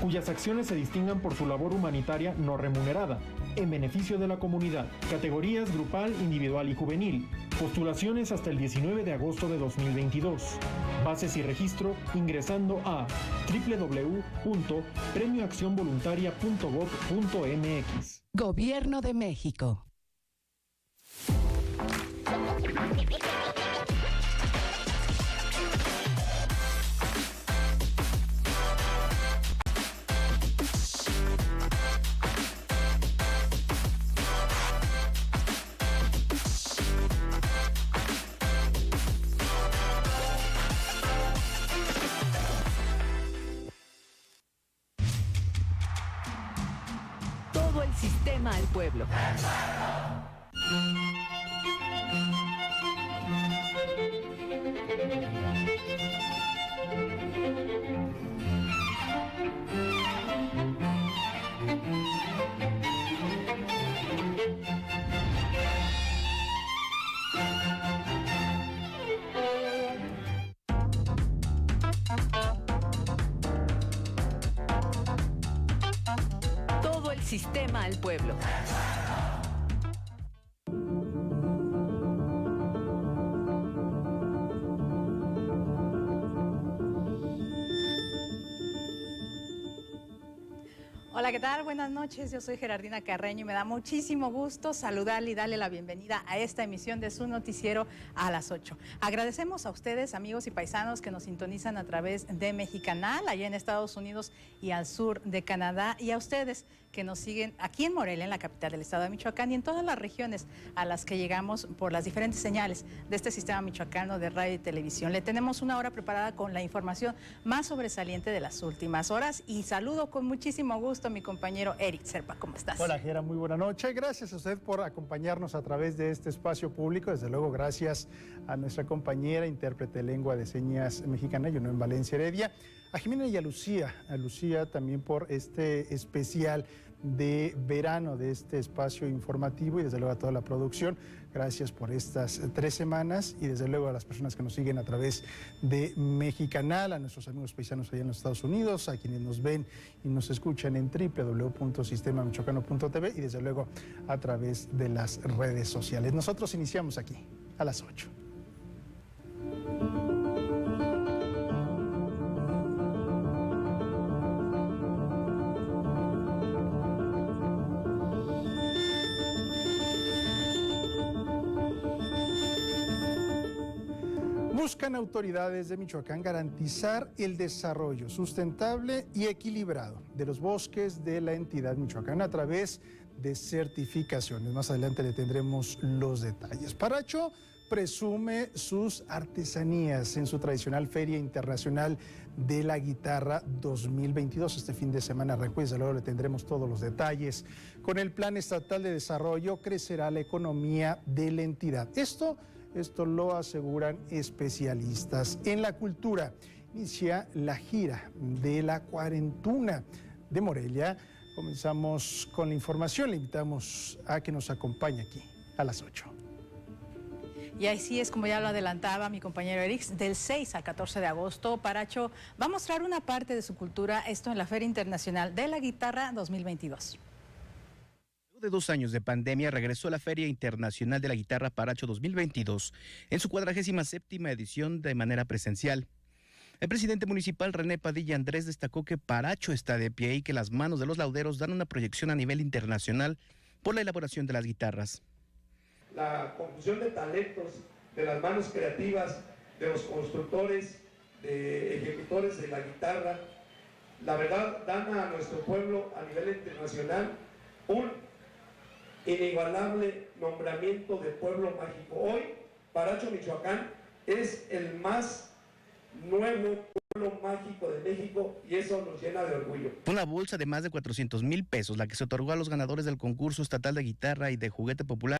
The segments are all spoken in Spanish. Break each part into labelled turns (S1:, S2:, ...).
S1: cuyas acciones se distingan por su labor humanitaria no remunerada, en beneficio de la comunidad. Categorías grupal, individual y juvenil. Postulaciones hasta el 19 de agosto de 2022. Bases y registro ingresando a www.premioaccionvoluntaria.gov.mx.
S2: Gobierno de México. Todo el sistema al pueblo. Todo el sistema al pueblo.
S3: Hola, ¿qué tal? Buenas noches, yo soy Gerardina Carreño y me da muchísimo gusto saludarle y darle la bienvenida a esta emisión de su noticiero a las 8. Agradecemos a ustedes, amigos y paisanos, que nos sintonizan a través de Mexicanal, allá en Estados Unidos y al sur de Canadá, y a ustedes que nos siguen aquí en Morelia, en la capital del estado de Michoacán, y en todas las regiones a las que llegamos por las diferentes señales de este sistema michoacano de radio y televisión. Le tenemos una hora preparada con la información más sobresaliente de las últimas horas, y saludo con muchísimo gusto a mi compañero Eric Serpa. ¿Cómo estás?
S4: Hola, Gera, muy buena noche. Gracias a usted por acompañarnos a través de este espacio público. Desde luego, gracias a nuestra compañera, intérprete de lengua de señas mexicana, en Valencia Heredia, a Jimena y a Lucía también por este especial de verano de este espacio informativo, y desde luego a toda la producción. Gracias por estas 3 semanas, y desde luego a las personas que nos siguen a través de Mexicanal, a nuestros amigos paisanos allá en los Estados Unidos, a quienes nos ven y nos escuchan en www.sistemamichoacano.tv, y desde luego a través de las redes sociales. Nosotros iniciamos aquí a las 8. Buscan autoridades de Michoacán garantizar el desarrollo sustentable y equilibrado de los bosques de la entidad michoacana a través de certificaciones. Más adelante le tendremos los detalles. Paracho presume sus artesanías en su tradicional Feria Internacional de la Guitarra 2022. Este fin de semana arrancó, y desde luego le tendremos todos los detalles. Con el Plan Estatal de Desarrollo crecerá la economía de la entidad. Esto lo aseguran especialistas. En la cultura inicia la gira de la Cuarentuna de Morelia. Comenzamos con la información. Le invitamos a que nos acompañe aquí a las 8.
S3: Y así es, como ya lo adelantaba mi compañero Eric, del 6 al 14 de agosto, Paracho va a mostrar una parte de su cultura, esto en la Feria Internacional de la Guitarra 2022.
S5: De 2 años de pandemia, regresó a la Feria Internacional de la Guitarra Paracho 2022 en su 47ª edición de manera presencial. El presidente municipal René Padilla Andrés destacó que Paracho está de pie y que las manos de los lauderos dan una proyección a nivel internacional por la elaboración de las guitarras.
S6: La confusión de talentos, de las manos creativas, de los constructores, de ejecutores de la guitarra, la verdad dan a nuestro pueblo a nivel internacional un inigualable nombramiento de pueblo mágico. Hoy, Paracho, Michoacán, es el más nuevo pueblo mágico de México, y eso nos llena de orgullo.
S5: Una bolsa de más de 400,000 pesos, la que se otorgó a los ganadores del concurso estatal de guitarra y de juguete popular.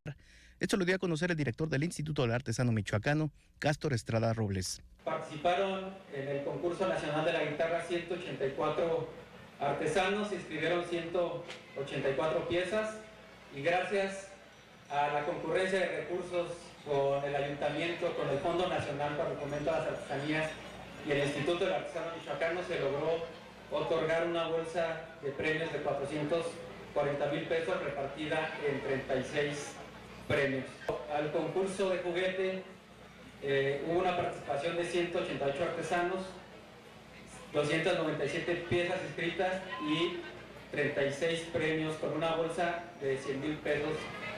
S5: Esto lo dio a conocer el director del Instituto del Artesano Michoacano, Cástor Estrada Robles.
S7: Participaron en el concurso nacional de la guitarra 184 artesanos, se inscribieron 184 piezas, y gracias a la concurrencia de recursos con el Ayuntamiento, con el Fondo Nacional para el Fomento a las Artesanías y el Instituto del Artesano Michoacano, se logró otorgar una bolsa de premios de 440,000 pesos repartida en 36 premios. Al concurso de juguete hubo una participación de 188 artesanos, 297 piezas inscritas y 36 premios con una bolsa de 100,000 pesos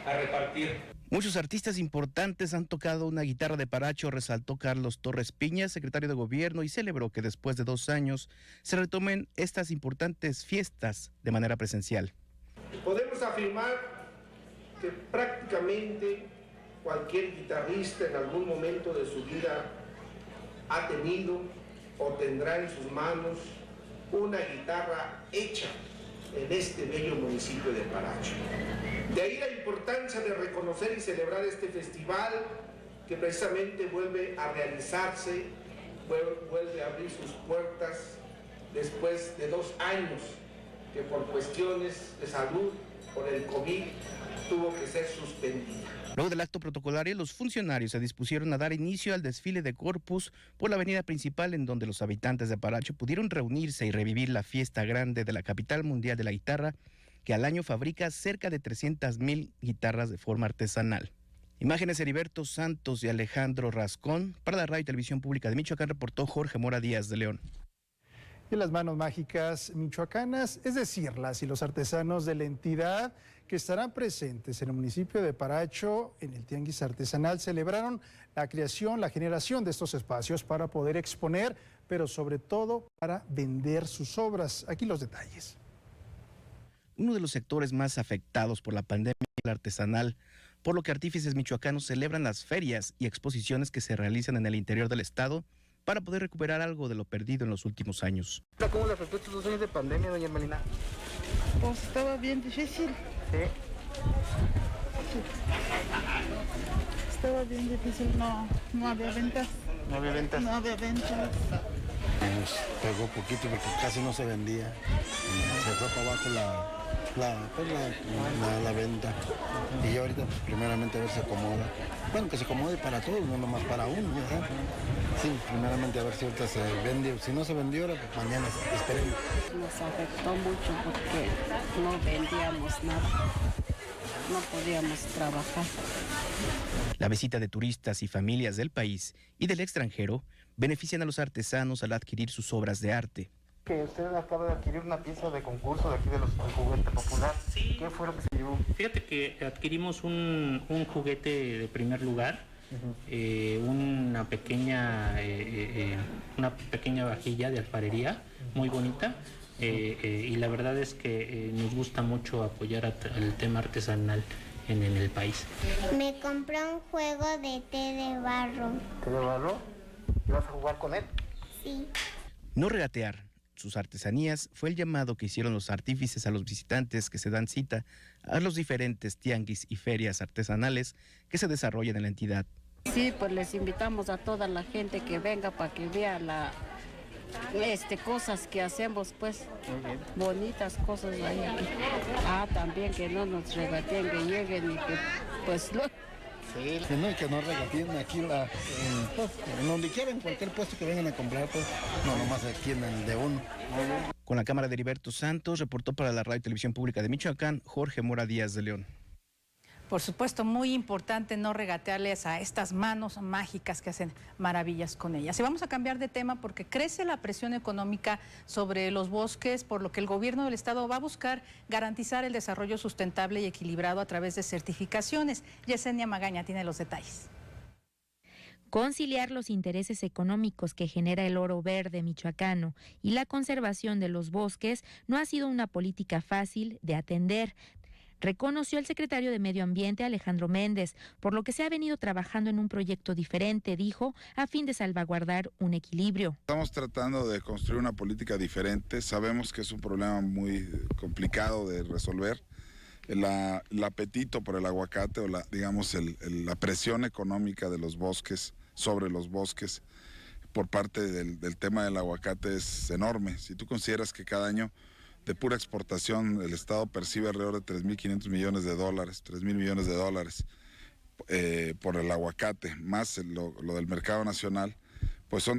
S7: a repartir.
S5: Muchos artistas importantes han tocado una guitarra de Paracho, resaltó Carlos Torres Piña, secretario de Gobierno, y celebró que después de 2 años se retomen estas importantes fiestas de manera presencial.
S8: Podemos afirmar que prácticamente cualquier guitarrista en algún momento de su vida ha tenido o tendrá en sus manos una guitarra hecha en este bello municipio de Paracho. De ahí la importancia de reconocer y celebrar este festival que precisamente vuelve a realizarse, vuelve a abrir sus puertas después de 2 años que por cuestiones de salud, por el COVID, tuvo que ser suspendida.
S5: Luego del acto protocolario, los funcionarios se dispusieron a dar inicio al desfile de Corpus por la avenida principal, en donde los habitantes de Paracho pudieron reunirse y revivir la fiesta grande de la capital mundial de la guitarra, que al año fabrica cerca de 300,000 guitarras de forma artesanal. Imágenes de Heriberto Santos y Alejandro Rascón. Para la Radio y Televisión Pública de Michoacán reportó Jorge Mora Díaz de León.
S4: Y las manos mágicas michoacanas, es decir, las y los artesanos de la entidad que estarán presentes en el municipio de Paracho, en el Tianguis Artesanal, celebraron la creación, la generación de estos espacios para poder exponer, pero sobre todo para vender sus obras. Aquí los detalles.
S5: Uno de los sectores más afectados por la pandemia es el artesanal, por lo que artífices michoacanos celebran las ferias y exposiciones que se realizan en el interior del estado para poder recuperar algo de lo perdido en los últimos años.
S9: ¿Cómo le afectó estos 2 años de pandemia, doña Melina?
S10: Pues estaba bien difícil.
S9: ¿Sí?
S10: Estaba bien difícil, no había ventas.
S9: ¿No había ventas?
S10: No había ventas.
S11: Nos pegó poquito porque casi no se vendía. Se fue para abajo la venta. Y ahorita, pues, primeramente, a ver si se acomoda. Bueno, que se acomode para todos, no nomás para uno, ¿verdad? Sí, primeramente a ver si ahorita se vende. Si no se vendió ahora, pues mañana esperemos.
S12: Nos afectó mucho porque no vendíamos nada. No podíamos trabajar.
S5: La visita de turistas y familias del país y del extranjero benefician a los artesanos al adquirir sus obras de arte.
S9: Que usted acaba de adquirir una pieza de concurso de aquí de los juguete popular.
S13: Sí.
S9: ¿Qué fue lo que se llevó?
S13: Fíjate que adquirimos un juguete de primer lugar, una pequeña vajilla de alfarería muy bonita, y la verdad es que nos gusta mucho apoyar al tema artesanal en el país.
S14: Me compré un juego de té de barro.
S9: ¿Té de barro? ¿Y vas a jugar con él?
S14: Sí.
S5: No regatear sus artesanías fue el llamado que hicieron los artífices a los visitantes que se dan cita a los diferentes tianguis y ferias artesanales que se desarrollan en la entidad.
S12: Sí, pues les invitamos a toda la gente que venga para que vea cosas que hacemos, pues, bonitas cosas ahí. También que no nos regateen, que lleguen y que, pues,
S11: Sí, que no regateen aquí en donde quieran, cualquier puesto que vengan a comprar, pues, no nomás aquí en el de uno.
S5: Con la cámara de Heriberto Santos, reportó para la Radio y Televisión Pública de Michoacán, Jorge Mora Díaz de León.
S3: Por supuesto, muy importante no regatearles a estas manos mágicas que hacen maravillas con ellas. Y vamos a cambiar de tema porque crece la presión económica sobre los bosques, por lo que el gobierno del estado va a buscar garantizar el desarrollo sustentable y equilibrado a través de certificaciones. Yesenia Magaña tiene los detalles.
S15: Conciliar los intereses económicos que genera el oro verde michoacano y la conservación de los bosques no ha sido una política fácil de atender, reconoció el secretario de Medio Ambiente, Alejandro Méndez, por lo que se ha venido trabajando en un proyecto diferente, dijo, a fin de salvaguardar un equilibrio.
S16: Estamos tratando de construir una política diferente. Sabemos que es un problema muy complicado de resolver. El apetito por el aguacate o la presión económica de los bosques sobre los bosques por parte del tema del aguacate es enorme. Si tú consideras que cada año de pura exportación el Estado percibe alrededor de 3.500 millones de dólares, 3.000 millones de dólares por el aguacate, más lo del mercado nacional, pues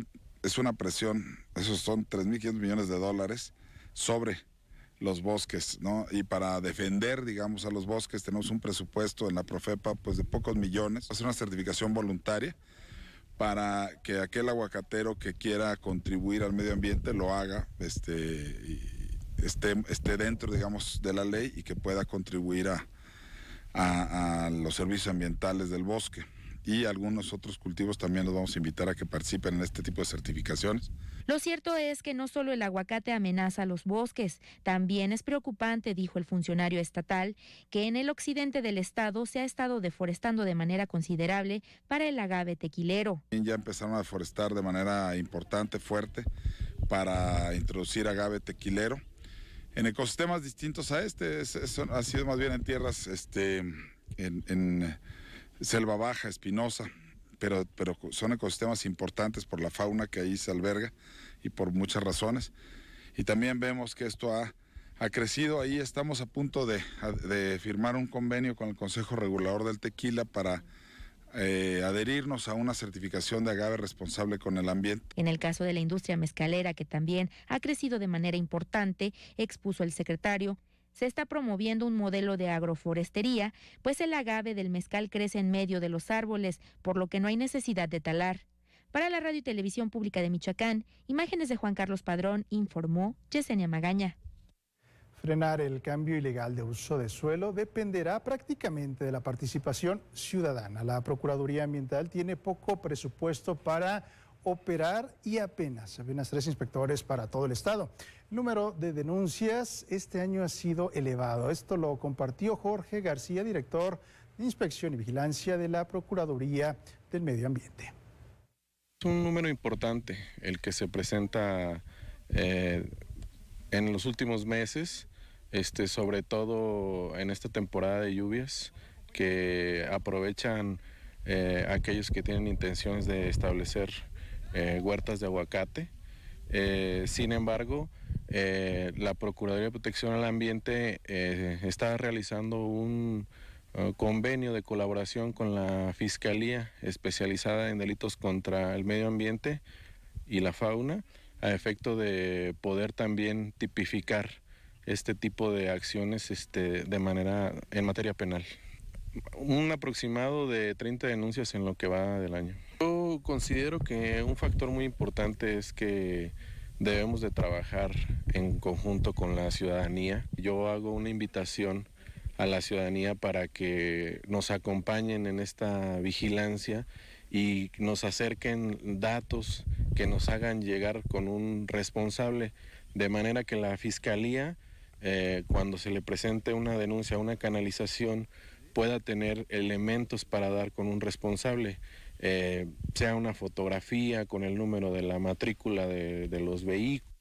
S16: es una presión, esos son 3.500 millones de dólares sobre los bosques, ¿no? Y para defender, digamos, a los bosques tenemos un presupuesto en la Profepa pues de pocos millones. Hacer una certificación voluntaria para que aquel aguacatero que quiera contribuir al medio ambiente lo haga, y esté dentro, digamos, de la ley y que pueda contribuir a los servicios ambientales del bosque. Y algunos otros cultivos también los vamos a invitar a que participen en este tipo de certificaciones.
S15: Lo cierto es que no solo el aguacate amenaza a los bosques, también es preocupante, dijo el funcionario estatal, que en el occidente del estado se ha estado deforestando de manera considerable para el agave tequilero.
S16: Ya empezaron a deforestar de manera importante, fuerte, para introducir agave tequilero en ecosistemas distintos a este. Eso ha sido más bien en tierras, en selva baja, espinosa, pero son ecosistemas importantes por la fauna que ahí se alberga y por muchas razones. Y también vemos que esto ha crecido. Ahí estamos a punto de firmar un convenio con el Consejo Regulador del Tequila para adherirnos a una certificación de agave responsable con el ambiente.
S15: En el caso de la industria mezcalera, que también ha crecido de manera importante, expuso el secretario, se está promoviendo un modelo de agroforestería, pues el agave del mezcal crece en medio de los árboles, por lo que no hay necesidad de talar. Para la Radio y Televisión Pública de Michoacán, imágenes de Juan Carlos Padrón, informó Yesenia Magaña.
S4: Frenar el cambio ilegal de uso de suelo dependerá prácticamente de la participación ciudadana. La Procuraduría Ambiental tiene poco presupuesto para operar y apenas 3 inspectores para todo el estado. El número de denuncias este año ha sido elevado. Esto lo compartió Jorge García, director de Inspección y Vigilancia de la Procuraduría del Medio Ambiente.
S17: Es un número importante el que se presenta en los últimos meses, sobre todo en esta temporada de lluvias, que aprovechan aquellos que tienen intenciones de establecer huertas de aguacate. Sin embargo, la Procuraduría de Protección al Ambiente está realizando un convenio de colaboración con la Fiscalía especializada en delitos contra el medio ambiente y la fauna, a efecto de poder también tipificar este tipo de acciones en materia penal. Un aproximado de 30 denuncias en lo que va del año. Yo considero que un factor muy importante es que debemos de trabajar en conjunto con la ciudadanía. Yo hago una invitación a la ciudadanía para que nos acompañen en esta vigilancia y nos acerquen datos que nos hagan llegar con un responsable, de manera que la Fiscalía, cuando se le presente una denuncia, una canalización, pueda tener elementos para dar con un responsable, sea una fotografía con el número de la matrícula de los vehículos.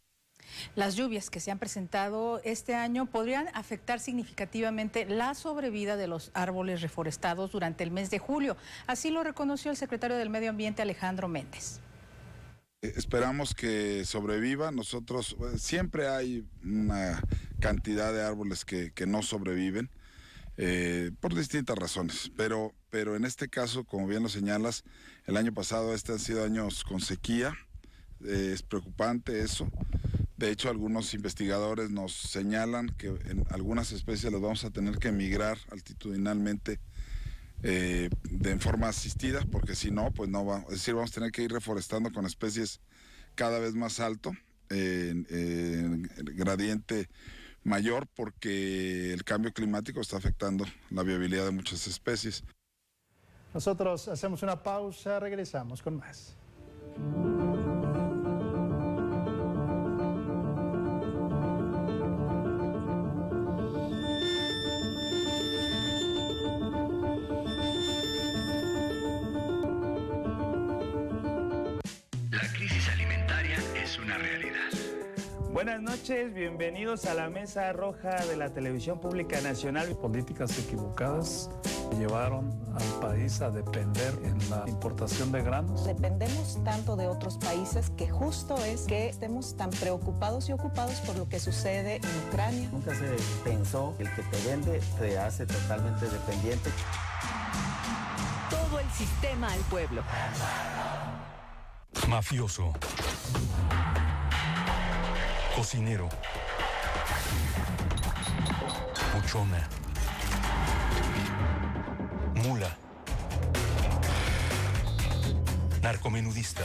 S3: Las lluvias que se han presentado este año podrían afectar significativamente la sobrevida de los árboles reforestados durante el mes de julio. Así lo reconoció el secretario del Medio Ambiente, Alejandro Méndez.
S16: Esperamos que sobreviva. Nosotros, siempre hay una cantidad de árboles que no sobreviven por distintas razones, pero en este caso, como bien lo señalas, el año pasado han sido años con sequía. Es preocupante eso. De hecho, algunos investigadores nos señalan que en algunas especies las vamos a tener que migrar altitudinalmente en forma asistida, porque si no, pues no va. Es decir, vamos a tener que ir reforestando con especies cada vez más alto, en gradiente mayor, porque el cambio climático está afectando la viabilidad de muchas especies.
S4: Nosotros hacemos una pausa, regresamos con más.
S18: La crisis alimentaria es una realidad.
S19: Buenas noches, bienvenidos a la Mesa Roja de la Televisión Pública Nacional.
S20: Políticas equivocadas llevaron al país a depender en la importación de granos.
S21: Dependemos tanto de otros países que justo es que estemos tan preocupados y ocupados por lo que sucede en Ucrania.
S22: Nunca se pensó que el que te vende te hace totalmente dependiente.
S2: Todo el sistema al pueblo.
S23: Mafioso, cocinero,
S1: locochona, mula, narcomenudista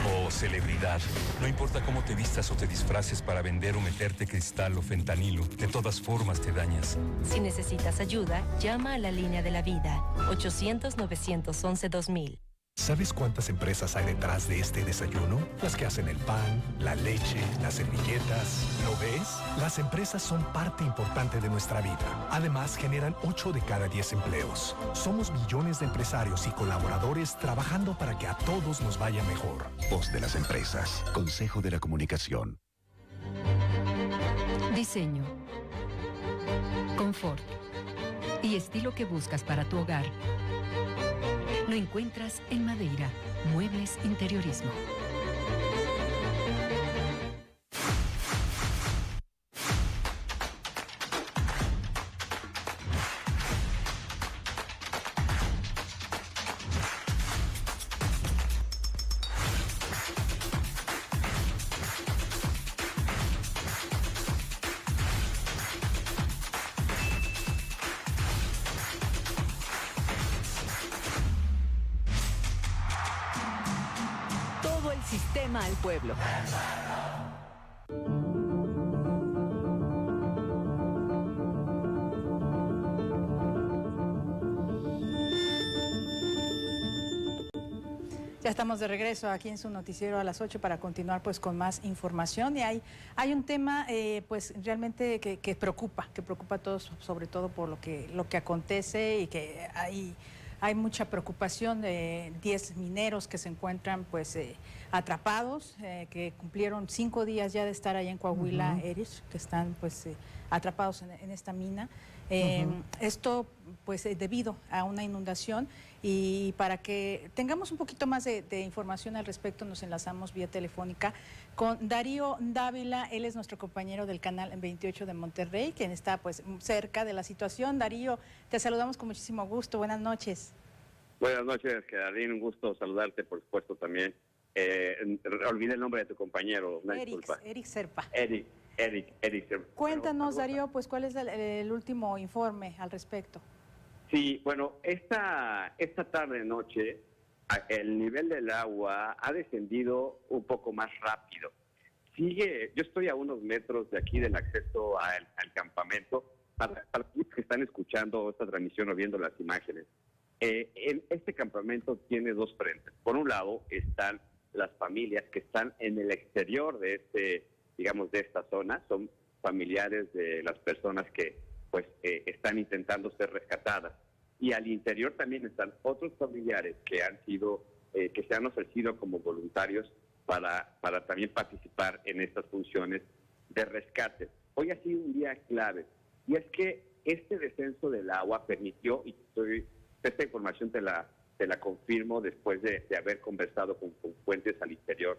S1: o celebridad. No importa cómo te vistas o te disfraces para vender o meterte cristal o fentanilo, de todas formas te dañas.
S6: Si necesitas ayuda, llama a la línea de la vida, 800-911-2000.
S1: ¿Sabes cuántas empresas hay detrás de este desayuno? Las que hacen el pan, la leche, las servilletas. ¿Lo ves? Las empresas son parte importante de nuestra vida. Además, generan 8 de cada 10 empleos. Somos millones de empresarios y colaboradores trabajando para que a todos nos vaya mejor.
S18: Voz de las empresas. Consejo de la Comunicación.
S23: Diseño, confort y estilo que buscas para tu hogar. Lo encuentras en Madeira, Muebles Interiorismo.
S2: Sistema al pueblo.
S3: Ya estamos de regreso aquí en su noticiero a las 8 para continuar pues con más información y hay un tema pues realmente que preocupa a todos, sobre todo por lo que acontece y que hay mucha preocupación de 10 mineros que se encuentran pues atrapados, que cumplieron 5 días ya de estar allá en Coahuila, Erich, que están pues atrapados en esta mina. Esto pues debido a una inundación, y para que tengamos un poquito más de información al respecto nos enlazamos vía telefónica con Darío Dávila. Él es nuestro compañero del canal 28 de Monterrey, quien está pues cerca de la situación. Darío, te saludamos con muchísimo gusto, buenas noches.
S24: Buenas noches, Gerardín, un gusto saludarte, por supuesto, también. Olvidé el nombre de tu compañero, una disculpa.
S3: Eric Serpa.
S24: Eric Serpa.
S3: Cuéntanos, Darío, pues cuál es el último informe al respecto.
S24: Sí, bueno, esta tarde-noche el nivel del agua ha descendido un poco más rápido. Yo estoy a unos metros de aquí del acceso al campamento. Para los que están escuchando esta transmisión o viendo las imágenes, este campamento tiene 2 frentes. Por un lado están las familias que están en el exterior de de esta zona, son familiares de las personas que pues están intentando ser rescatadas, y al interior también están otros familiares que que se han ofrecido como voluntarios para también participar en estas funciones de rescate. Hoy ha sido un día clave, y es que este descenso del agua permitió, y esta información te la confirmo después de haber conversado con fuentes al interior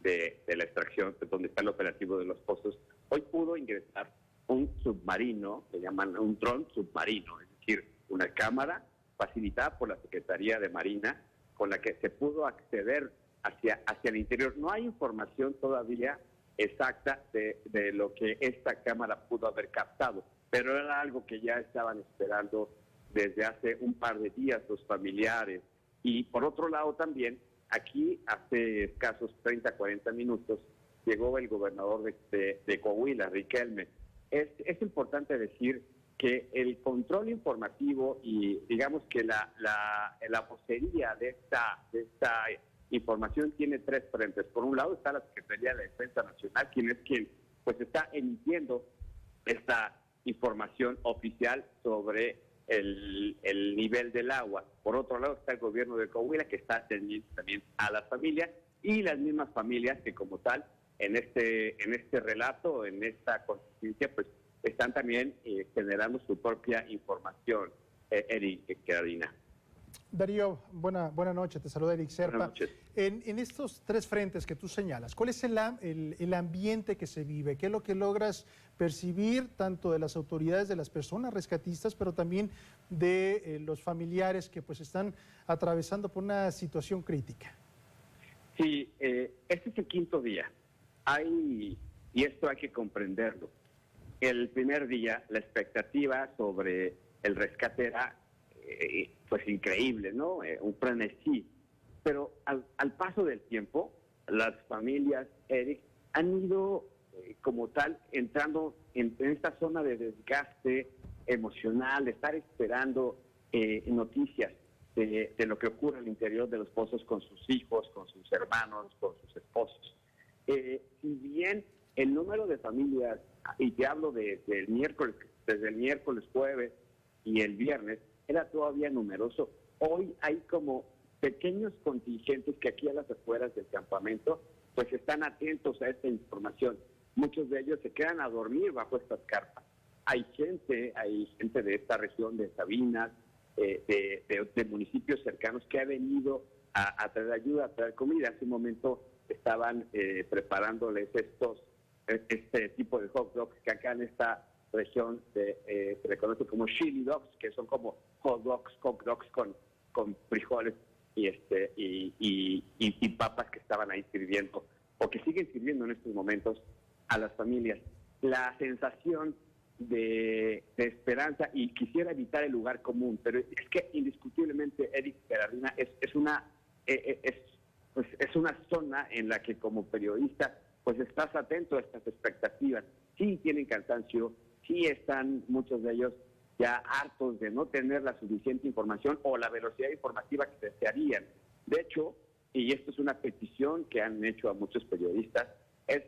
S24: de la extracción, donde está el operativo de los pozos. Hoy pudo ingresar un submarino, le llaman un dron submarino, es decir, una cámara facilitada por la Secretaría de Marina, con la que se pudo acceder hacia el interior. No hay información todavía exacta de lo que esta cámara pudo haber captado, pero era algo que ya estaban esperando desde hace un par de días los familiares. Y por otro lado también, aquí hace escasos 30, 40 minutos, llegó el gobernador de Coahuila, Riquelme. Es importante decir que el control informativo y digamos que la vocería de esta información tiene 3 frentes. Por un lado está la Secretaría de Defensa Nacional, quien pues está emitiendo esta información oficial sobre el nivel del agua. Por otro lado está el gobierno de Coahuila, que está atendiendo también a las familias, y las mismas familias que como tal en este relato, en esta contingencia, pues están también generando su propia información. Eric, Carolina.
S4: Darío, buena noche, te saluda Eric Serpa.
S24: Buenas noches.
S4: En estos 3 frentes que tú señalas, ¿cuál es el ambiente que se vive? ¿Qué es lo que logras percibir tanto de las autoridades, de las personas rescatistas, pero también de los familiares que pues están atravesando por una situación crítica?
S24: Sí, este es el 5.º día. Y esto hay que comprenderlo. el primer día la expectativa sobre el rescate era pues increíble, ¿no? Un frenesí. Pero al paso del tiempo, las familias, Eric, han ido como tal entrando en esta zona de desgaste emocional, de estar esperando noticias de lo que ocurre al interior de los pozos con sus hijos, con sus hermanos, con sus esposos. Si bien el número de familias, y te hablo desde el miércoles, jueves y el viernes, era todavía numeroso, hoy hay como pequeños contingentes que aquí a las afueras del campamento pues están atentos a esta información. Muchos de ellos se quedan a dormir bajo estas carpas. Hay gente de esta región de Sabinas, de municipios cercanos que ha venido a traer ayuda, a traer comida. Hace un momento estaban preparándoles este tipo de hot dogs que acá en esta región se reconoce como chili dogs, que son como hot dogs con frijoles y papas que estaban ahí sirviendo o que siguen sirviendo en estos momentos a las familias. La sensación de esperanza, y quisiera evitar el lugar común, pero es que indiscutiblemente, Eric, Gerardina, es una zona en la que como periodista pues estás atento a estas expectativas. Sí tienen cansancio, sí están muchos de ellos ya hartos de no tener la suficiente información o la velocidad informativa que desearían. De hecho, y esto es una petición que han hecho a muchos periodistas, es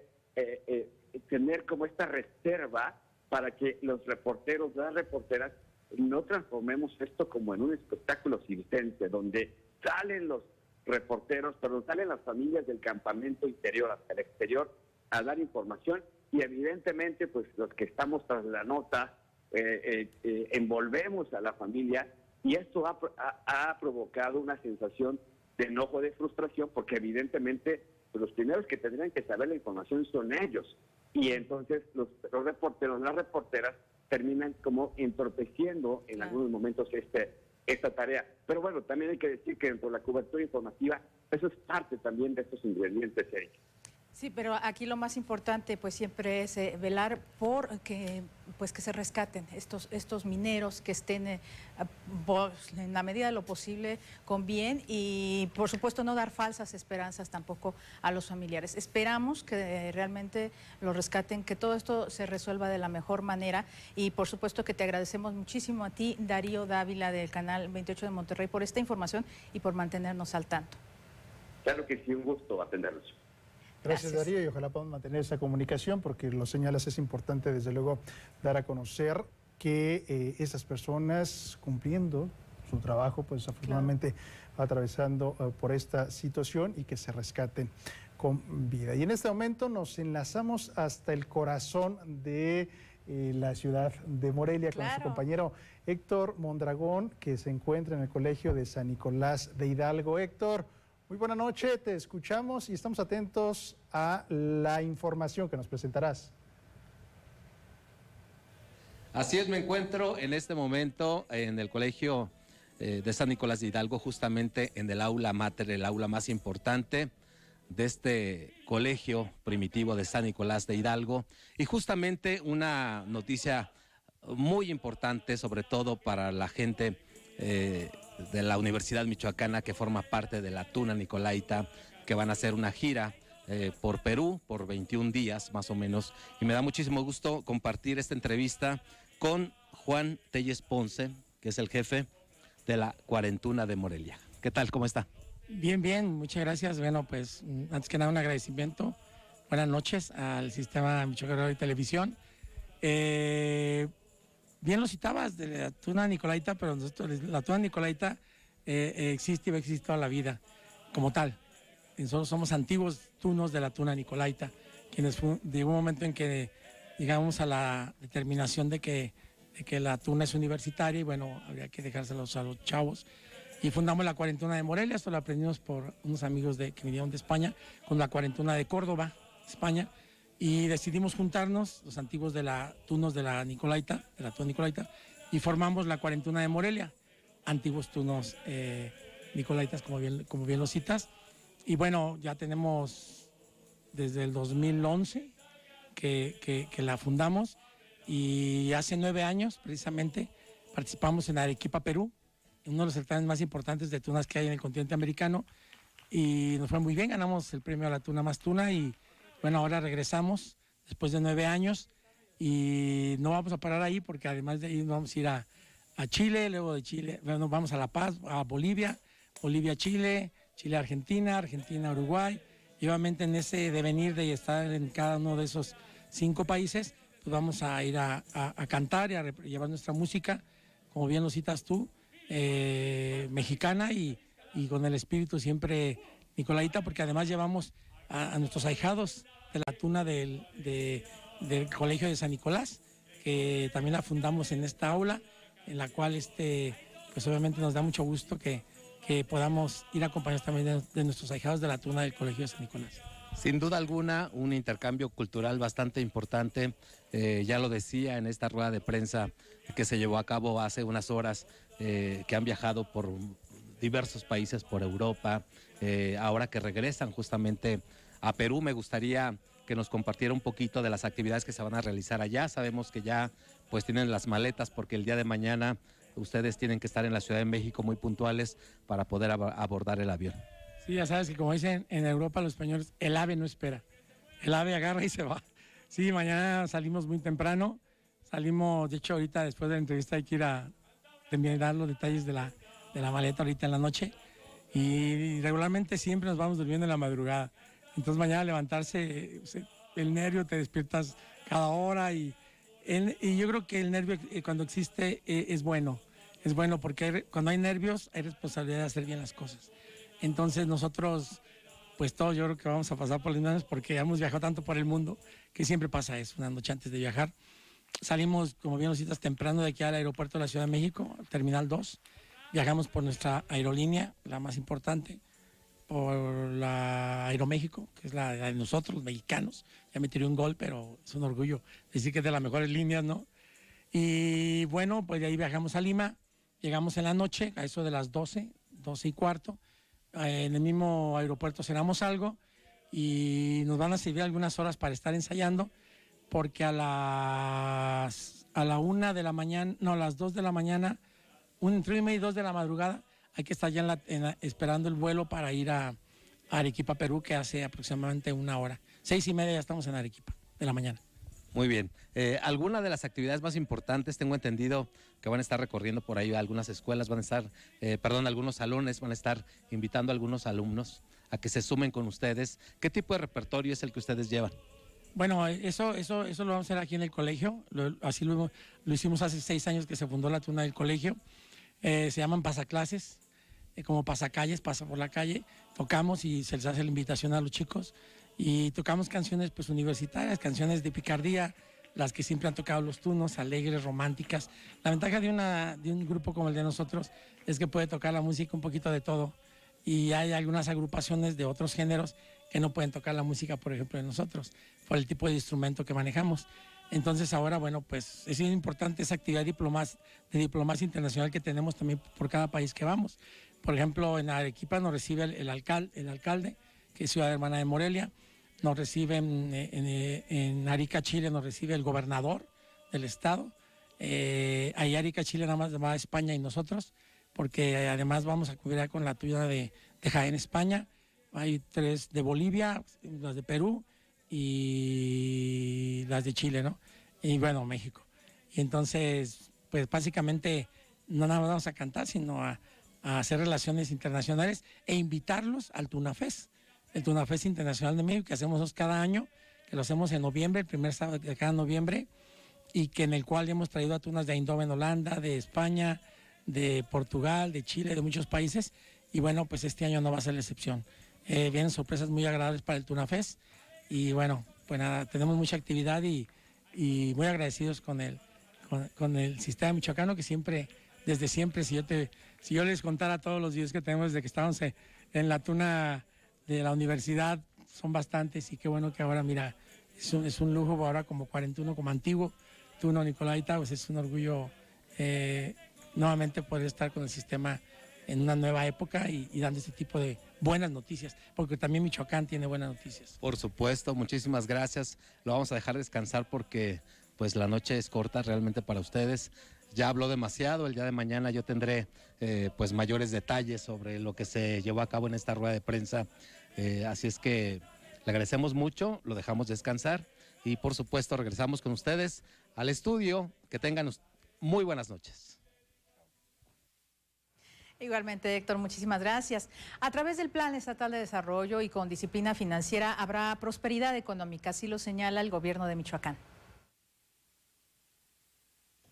S24: tener como esta reserva para que los reporteros, las reporteras, no transformemos esto como en un espectáculo circense, donde salen los reporteros, pero salen las familias del campamento interior hasta el exterior a dar información, y evidentemente pues los que estamos tras la nota envolvemos a la familia, y esto ha provocado una sensación de enojo, de frustración, porque evidentemente pues, los primeros que tendrían que saber la información son ellos, y entonces los reporteros, las reporteras terminan como entorpeciendo en algunos momentos esta tarea. Pero bueno, también hay que decir que dentro de la cobertura informativa, eso es parte también de estos ingredientes, Eric.
S3: Sí, pero aquí lo más importante pues siempre es velar por que se rescaten estos mineros, que estén en la medida de lo posible con bien, y por supuesto no dar falsas esperanzas tampoco a los familiares. Esperamos que realmente lo rescaten, que todo esto se resuelva de la mejor manera, y por supuesto que te agradecemos muchísimo a ti, Darío Dávila, del canal 28 de Monterrey, por esta información y por mantenernos al tanto.
S24: Claro que sí, un gusto atenderlos.
S4: Gracias, Darío, y ojalá podamos mantener esa comunicación, porque lo señalas, es importante desde luego dar a conocer que esas personas, cumpliendo su trabajo, pues afortunadamente atravesando por esta situación, y que se rescaten con vida. Y en este momento nos enlazamos hasta el corazón de la ciudad de Morelia con su compañero Héctor Mondragón, que se encuentra en el Colegio de San Nicolás de Hidalgo. Héctor, muy buena noche, te escuchamos y estamos atentos a la información que nos presentarás.
S7: Así es, me encuentro en este momento en el Colegio de San Nicolás de Hidalgo, justamente en el aula mater, el aula más importante de este colegio primitivo de San Nicolás de Hidalgo, y justamente una noticia muy importante, sobre todo para la gente de la Universidad Michoacana, que forma parte de la Tuna Nicolaita, que van a hacer una gira por Perú por 21 días más o menos, y me da muchísimo gusto compartir esta entrevista con Juan Telles Ponce, que es el jefe de la Cuarentuna de Morelia. ¿Qué tal? ¿Cómo está?
S8: Bien, bien, muchas gracias. Bueno, pues antes que nada un agradecimiento. Buenas noches al Sistema Michoacano de Televisión. Bien lo citabas de la Tuna Nicolaita, pero nosotros, la Tuna Nicolaita existe y va a existir toda la vida como tal. Nosotros somos antiguos tunos de la Tuna Nicolaita, quienes llegó un momento en que llegamos a la determinación de que la tuna es universitaria, y bueno, habría que dejárselos a los chavos. Y fundamos la Cuarentuna de Morelia. Esto lo aprendimos por unos amigos que vinieron de España, con la Cuarentuna de Córdoba, España. Y decidimos juntarnos, los antiguos de la tunos de la Nicolaita, de la Tuna Nicolaita, y formamos la Cuarentuna de Morelia, antiguos tunos Nicolaitas, como bien lo citas. Y bueno, ya tenemos desde el 2011 que la fundamos, y hace 9 años precisamente participamos en Arequipa, Perú, en uno de los certámenes más importantes de tunas que hay en el continente americano, y nos fue muy bien, ganamos el premio a la tuna más tuna, y bueno, ahora regresamos después de 9 años y no vamos a parar ahí, porque además de ahí vamos a ir a Chile, luego de Chile, bueno, vamos a La Paz, a Bolivia, Chile, Chile, Argentina, Uruguay, y obviamente en ese devenir de estar en cada uno de esos 5 países, pues vamos a ir a cantar y a llevar nuestra música, como bien lo citas tú, mexicana y con el espíritu siempre nicolaita, porque además llevamos a nuestros ahijados de la tuna del Colegio de San Nicolás, que también la fundamos en esta aula, en la cual pues obviamente nos da mucho gusto que podamos ir acompañados también de nuestros ahijados de la tuna del Colegio de San Nicolás.
S7: Sin duda alguna, un intercambio cultural bastante importante. Ya lo decía en esta rueda de prensa que se llevó a cabo hace unas horas, que han viajado por diversos países, por Europa. Ahora que regresan justamente a Perú, me gustaría que nos compartiera un poquito de las actividades que se van a realizar allá. Sabemos que ya pues tienen las maletas, porque el día de mañana ustedes tienen que estar en la Ciudad de México muy puntuales para poder abordar el avión.
S8: Sí, ya sabes que como dicen en Europa los españoles, el ave no espera, el ave agarra y se va. Sí, mañana salimos muy temprano, salimos, de hecho ahorita después de la entrevista hay que ir a dar los detalles de la maleta ahorita en la noche, y regularmente siempre nos vamos durmiendo en la madrugada, entonces mañana levantarse, el nervio, te despiertas cada hora, y yo creo que el nervio cuando existe es bueno porque cuando hay nervios hay responsabilidad de hacer bien las cosas. Entonces nosotros, pues todos yo creo que vamos a pasar por las manos, porque hemos viajado tanto por el mundo que siempre pasa eso, una noche antes de viajar. Salimos, como bien lo citas, temprano de aquí al aeropuerto de la Ciudad de México, Terminal 2. Viajamos por nuestra aerolínea, la más importante, por la Aeroméxico, que es la de nosotros, los mexicanos. Ya me tiré un gol, pero es un orgullo decir que es de las mejores líneas, ¿no? Y bueno, pues de ahí viajamos a Lima, llegamos en la noche, a eso de las 12:15. En el mismo aeropuerto cenamos algo y nos van a servir algunas horas para estar ensayando, porque a las 1 de la mañana, no, a las 2 de la mañana, entre 1:30 y 2 de la madrugada, hay que estar ya esperando el vuelo para ir a Arequipa, Perú, que hace aproximadamente 1 hora. 6:30 ya estamos en Arequipa de la mañana.
S7: Muy bien. Alguna de las actividades más importantes, tengo entendido que van a estar recorriendo por ahí algunas escuelas, algunos salones, van a estar invitando a algunos alumnos a que se sumen con ustedes. ¿Qué tipo de repertorio es el que ustedes llevan?
S8: Bueno, eso lo vamos a hacer aquí en el colegio. Así lo hicimos hace 6 años que se fundó la tuna del colegio. Se llaman pasaclases, como pasacalles, pasa por la calle. Tocamos y se les hace la invitación a los chicos. Y tocamos canciones pues universitarias, canciones de picardía, las que siempre han tocado los tunos, alegres, románticas. La ventaja de un grupo como el de nosotros es que puede tocar la música un poquito de todo. Y hay algunas agrupaciones de otros géneros que no pueden tocar la música, por ejemplo, de nosotros, por el tipo de instrumento que manejamos. Entonces ahora, bueno, pues es importante esa actividad de diplomacia internacional que tenemos también por cada país que vamos. Por ejemplo, en Arequipa nos recibe el alcalde, que es Ciudad Hermana de Morelia. Nos reciben en Arica, Chile, nos recibe el gobernador del estado. Ahí Arica, Chile nada más va a España y nosotros, porque además vamos a cubrir con la tuya de Jaén, España. Hay 3 de Bolivia, las de Perú y las de Chile, ¿no? Y bueno, México. Y entonces, pues básicamente no nada más vamos a cantar, sino a hacer relaciones internacionales e invitarlos al TunaFest. El TunaFest Internacional de México, que hacemos cada año, que lo hacemos en noviembre, el primer sábado de cada noviembre, y que en el cual hemos traído a tunas de Eindhoven, Holanda, de España, de Portugal, de Chile, de muchos países, y bueno, pues este año no va a ser la excepción. Vienen sorpresas muy agradables para el TunaFest, y bueno, pues nada, tenemos mucha actividad y muy agradecidos con el sistema michoacano, que siempre, desde siempre, si yo les contara todos los días que tenemos desde que estábamos en la tuna de la universidad, son bastantes, y qué bueno que ahora, mira, es un lujo ahora como 41, como antiguo tuno nicolaita, pues es un orgullo nuevamente poder estar con el sistema en una nueva época y dando este tipo de buenas noticias, porque también Michoacán tiene buenas noticias.
S7: Por supuesto, muchísimas gracias. Lo vamos a dejar descansar porque pues la noche es corta realmente para ustedes. Ya habló demasiado, el día de mañana yo tendré pues mayores detalles sobre lo que se llevó a cabo en esta rueda de prensa, así es que le agradecemos mucho, lo dejamos descansar y por supuesto regresamos con ustedes al estudio. Que tengan muy buenas noches.
S3: Igualmente, Héctor, muchísimas gracias. A través del Plan Estatal de Desarrollo y con disciplina financiera habrá prosperidad económica, así lo señala el gobierno de Michoacán.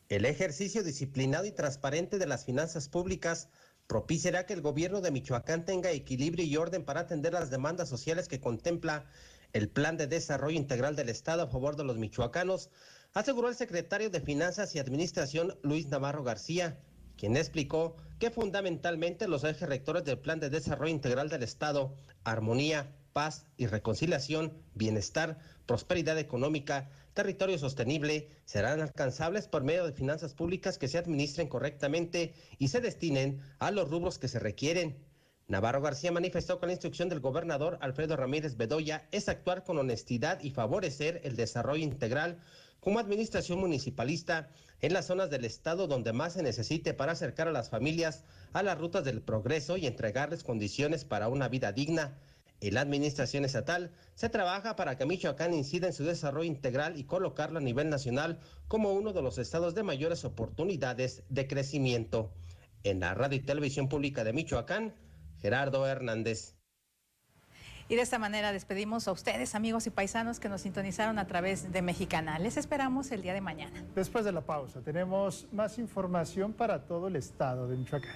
S9: El ejercicio disciplinado y transparente de las finanzas públicas propiciará que el gobierno de Michoacán tenga equilibrio y orden para atender las demandas sociales que contempla el Plan de Desarrollo Integral del Estado a favor de los michoacanos, aseguró el secretario de Finanzas y Administración, Luis Navarro García, quien explicó que fundamentalmente los ejes rectores del Plan de Desarrollo Integral del Estado, armonía, paz y reconciliación, bienestar, prosperidad económica, territorio sostenible, serán alcanzables por medio de finanzas públicas que se administren correctamente y se destinen a los rubros que se requieren. Navarro García manifestó que la instrucción del gobernador Alfredo Ramírez Bedoya es actuar con honestidad y favorecer el desarrollo integral como administración municipalista en las zonas del estado donde más se necesite para acercar a las familias a las rutas del progreso y entregarles condiciones para una vida digna. En la administración estatal se trabaja para que Michoacán incida en su desarrollo integral y colocarlo a nivel nacional como uno de los estados de mayores oportunidades de crecimiento. En la Radio y Televisión Pública de Michoacán, Gerardo Hernández.
S3: Y de esta manera despedimos a ustedes, amigos y paisanos que nos sintonizaron a través de Mexicana. Les esperamos el día de mañana.
S4: Después de la pausa tenemos más información para todo el estado de Michoacán.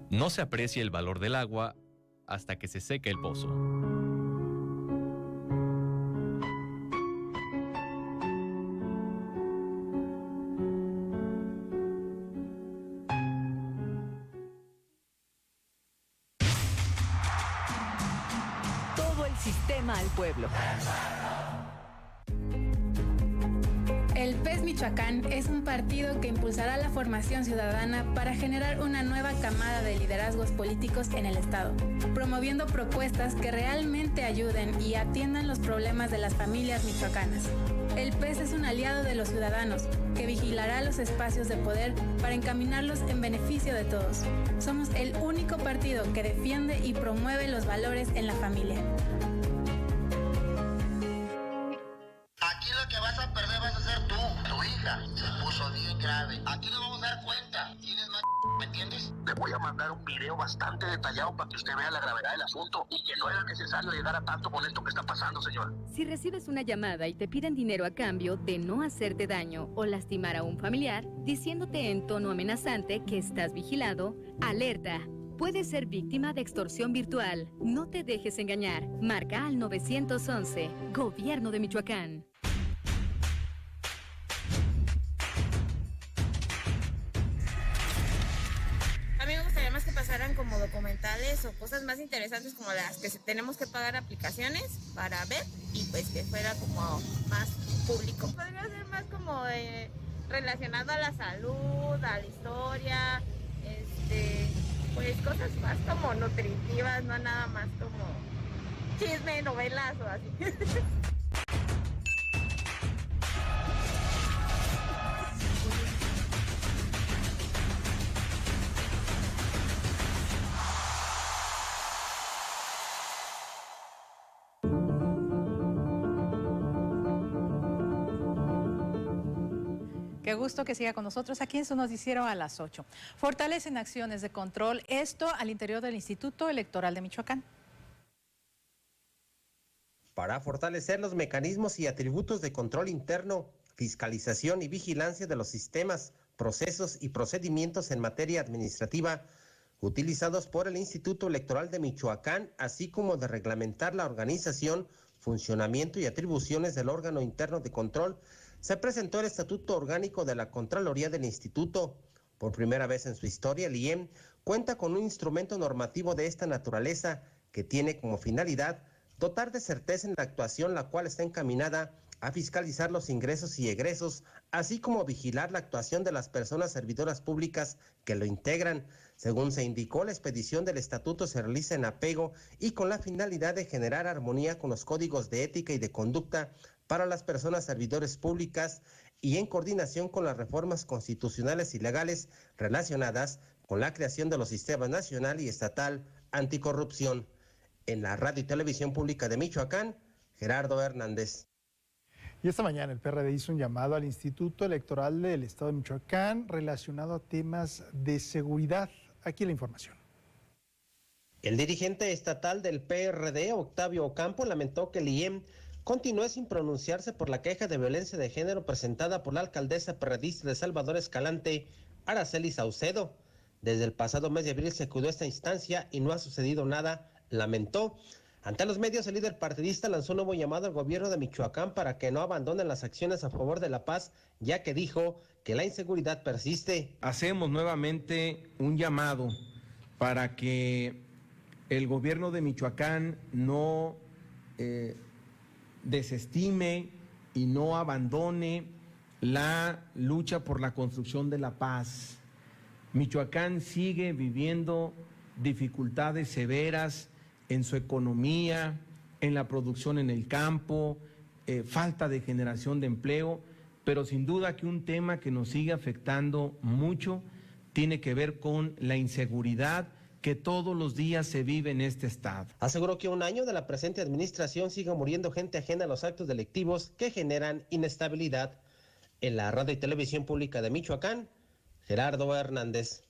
S10: No se aprecia el valor del agua hasta que se seca el pozo.
S2: Todo el sistema al pueblo.
S13: El PES Michoacán es un partido que impulsará la formación ciudadana para generar una nueva camada de liderazgos políticos en el Estado, promoviendo propuestas que realmente ayuden y atiendan los problemas de las familias michoacanas. El PES es un aliado de los ciudadanos que vigilará los espacios de poder para encaminarlos en beneficio de todos. Somos el único partido que defiende y promueve los valores en la familia.
S14: Aquí lo que vas a perder vas a ser tú, tu hija. Se puso bien grave. Aquí nos vamos a dar cuenta. Tienes más, ¿me entiendes? Le voy a mandar un video bastante detallado para que usted vea la gravedad del asunto y que no era necesario llegar a tanto con esto que está pasando, señor.
S23: Si recibes una llamada y te piden dinero a cambio de no hacerte daño o lastimar a un familiar, diciéndote en tono amenazante que estás vigilado, alerta. Puedes ser víctima de extorsión virtual. No te dejes engañar. Marca al 911. Gobierno de Michoacán.
S25: A mí me gustaría más que pasaran como documentales o cosas más interesantes como las que tenemos que pagar aplicaciones para ver y pues que fuera como más público. Podría ser más como relacionado a la salud, a la historia, pues cosas más como nutritivas, no nada más como chisme, novelas o así.
S3: Qué gusto que siga con nosotros aquí en su noticiero a las 8. Fortalecen acciones de control, esto al interior del Instituto Electoral de Michoacán.
S9: para fortalecer los mecanismos y atributos de control interno, fiscalización y vigilancia de los sistemas, procesos y procedimientos en materia administrativa utilizados por el Instituto Electoral de Michoacán, así como de reglamentar la organización, funcionamiento y atribuciones del órgano interno de control, se presentó el Estatuto Orgánico de la Contraloría del Instituto. Por primera vez en su historia, el IEM cuenta con un instrumento normativo de esta naturaleza que tiene como finalidad dotar de certeza en la actuación, la cual está encaminada a fiscalizar los ingresos y egresos, así como vigilar la actuación de las personas servidoras públicas que lo integran. Según se indicó, la expedición del estatuto se realiza en apego y con la finalidad de generar armonía con los códigos de ética y de conducta para las personas servidores públicas y en coordinación con las reformas constitucionales y legales relacionadas con la creación de los sistemas nacional y estatal anticorrupción. En la Radio y Televisión Pública de Michoacán, Gerardo Hernández.
S4: Y esta mañana el PRD hizo un llamado al Instituto Electoral del Estado de Michoacán relacionado a temas de seguridad. Aquí la información.
S9: El dirigente estatal del PRD, Octavio Ocampo, lamentó que el IEM continúe sin pronunciarse por la queja de violencia de género presentada por la alcaldesa perredista de Salvador Escalante, Araceli Saucedo. Desde el pasado mes de abril se acudió a esta instancia y no ha sucedido nada, lamentó. Ante los medios, el líder partidista lanzó un nuevo llamado al gobierno de Michoacán para que no abandonen las acciones a favor de la paz, ya que dijo que la inseguridad persiste.
S5: Hacemos nuevamente un llamado para que el gobierno de Michoacán no desestime y no abandone la lucha por la construcción de la paz. Michoacán sigue viviendo dificultades severas en su economía, en la producción en el campo, falta de generación de empleo, pero sin duda que un tema que nos sigue afectando mucho tiene que ver con la inseguridad que todos los días se vive en este estado.
S9: Aseguró que un año de la presente administración sigue muriendo gente ajena a los actos delictivos que generan inestabilidad. En la Radio y Televisión Pública de Michoacán, Gerardo Hernández.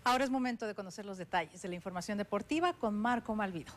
S3: Ahora es momento de conocer los detalles de la información deportiva con Marco Malvido.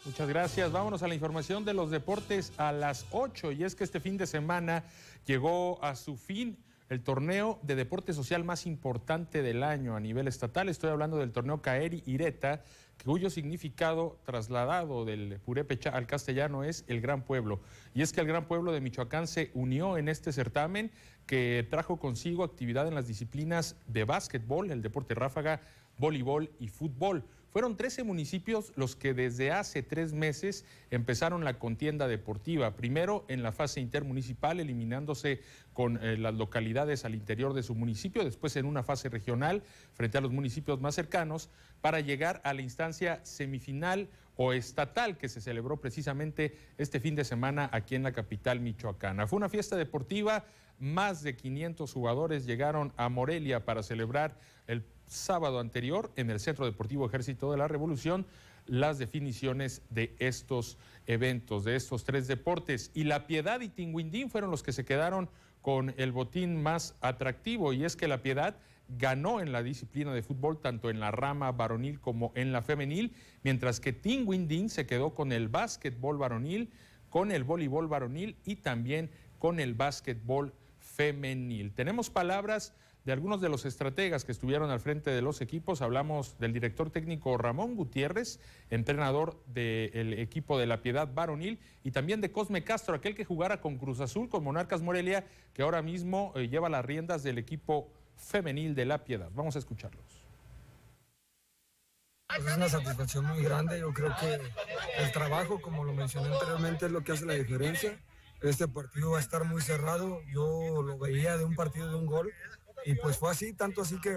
S11: Muchas gracias. Vámonos a la información de los deportes a las 8. Y es que este fin de semana llegó a su fin el torneo de deporte social más importante del año a nivel estatal. Estoy hablando del torneo Caeri Ireta, cuyo significado trasladado del purépecha al castellano es el Gran Pueblo. Y es que el Gran Pueblo de Michoacán se unió en este certamen que trajo consigo actividad en las disciplinas de básquetbol, el deporte ráfaga, voleibol y fútbol. Fueron 13 municipios los que desde hace 3 meses empezaron la contienda deportiva. Primero en la fase intermunicipal, eliminándose con las localidades al interior de su municipio, después en una fase regional frente a los municipios más cercanos, para llegar a la instancia semifinal o estatal que se celebró precisamente este fin de semana aquí en la capital michoacana. Fue una fiesta deportiva, más de 500 jugadores llegaron a Morelia para celebrar el sábado anterior en el Centro Deportivo Ejército de la Revolución las definiciones de estos eventos, de estos 3 deportes. Y La Piedad y Tinguindín fueron los que se quedaron con el botín más atractivo, y es que La Piedad ganó en la disciplina de fútbol tanto en la rama varonil como en la femenil, mientras que Tinguindín se quedó con el básquetbol varonil, con el voleibol varonil y también con el básquetbol femenil. Tenemos palabras de algunos de los estrategas que estuvieron al frente de los equipos. Hablamos del director técnico Ramón Gutiérrez, entrenador del equipo de La Piedad varonil, y también de Cosme Castro, aquel que jugara con Cruz Azul, con Monarcas Morelia, que ahora mismo lleva las riendas del equipo femenil de La Piedad. Vamos a escucharlos.
S12: Pues es una satisfacción muy grande. Yo creo que el trabajo, como lo mencioné anteriormente, es lo que hace la diferencia. Este partido va a estar muy cerrado. Yo lo veía de un partido de un gol. Y pues fue así, tanto así que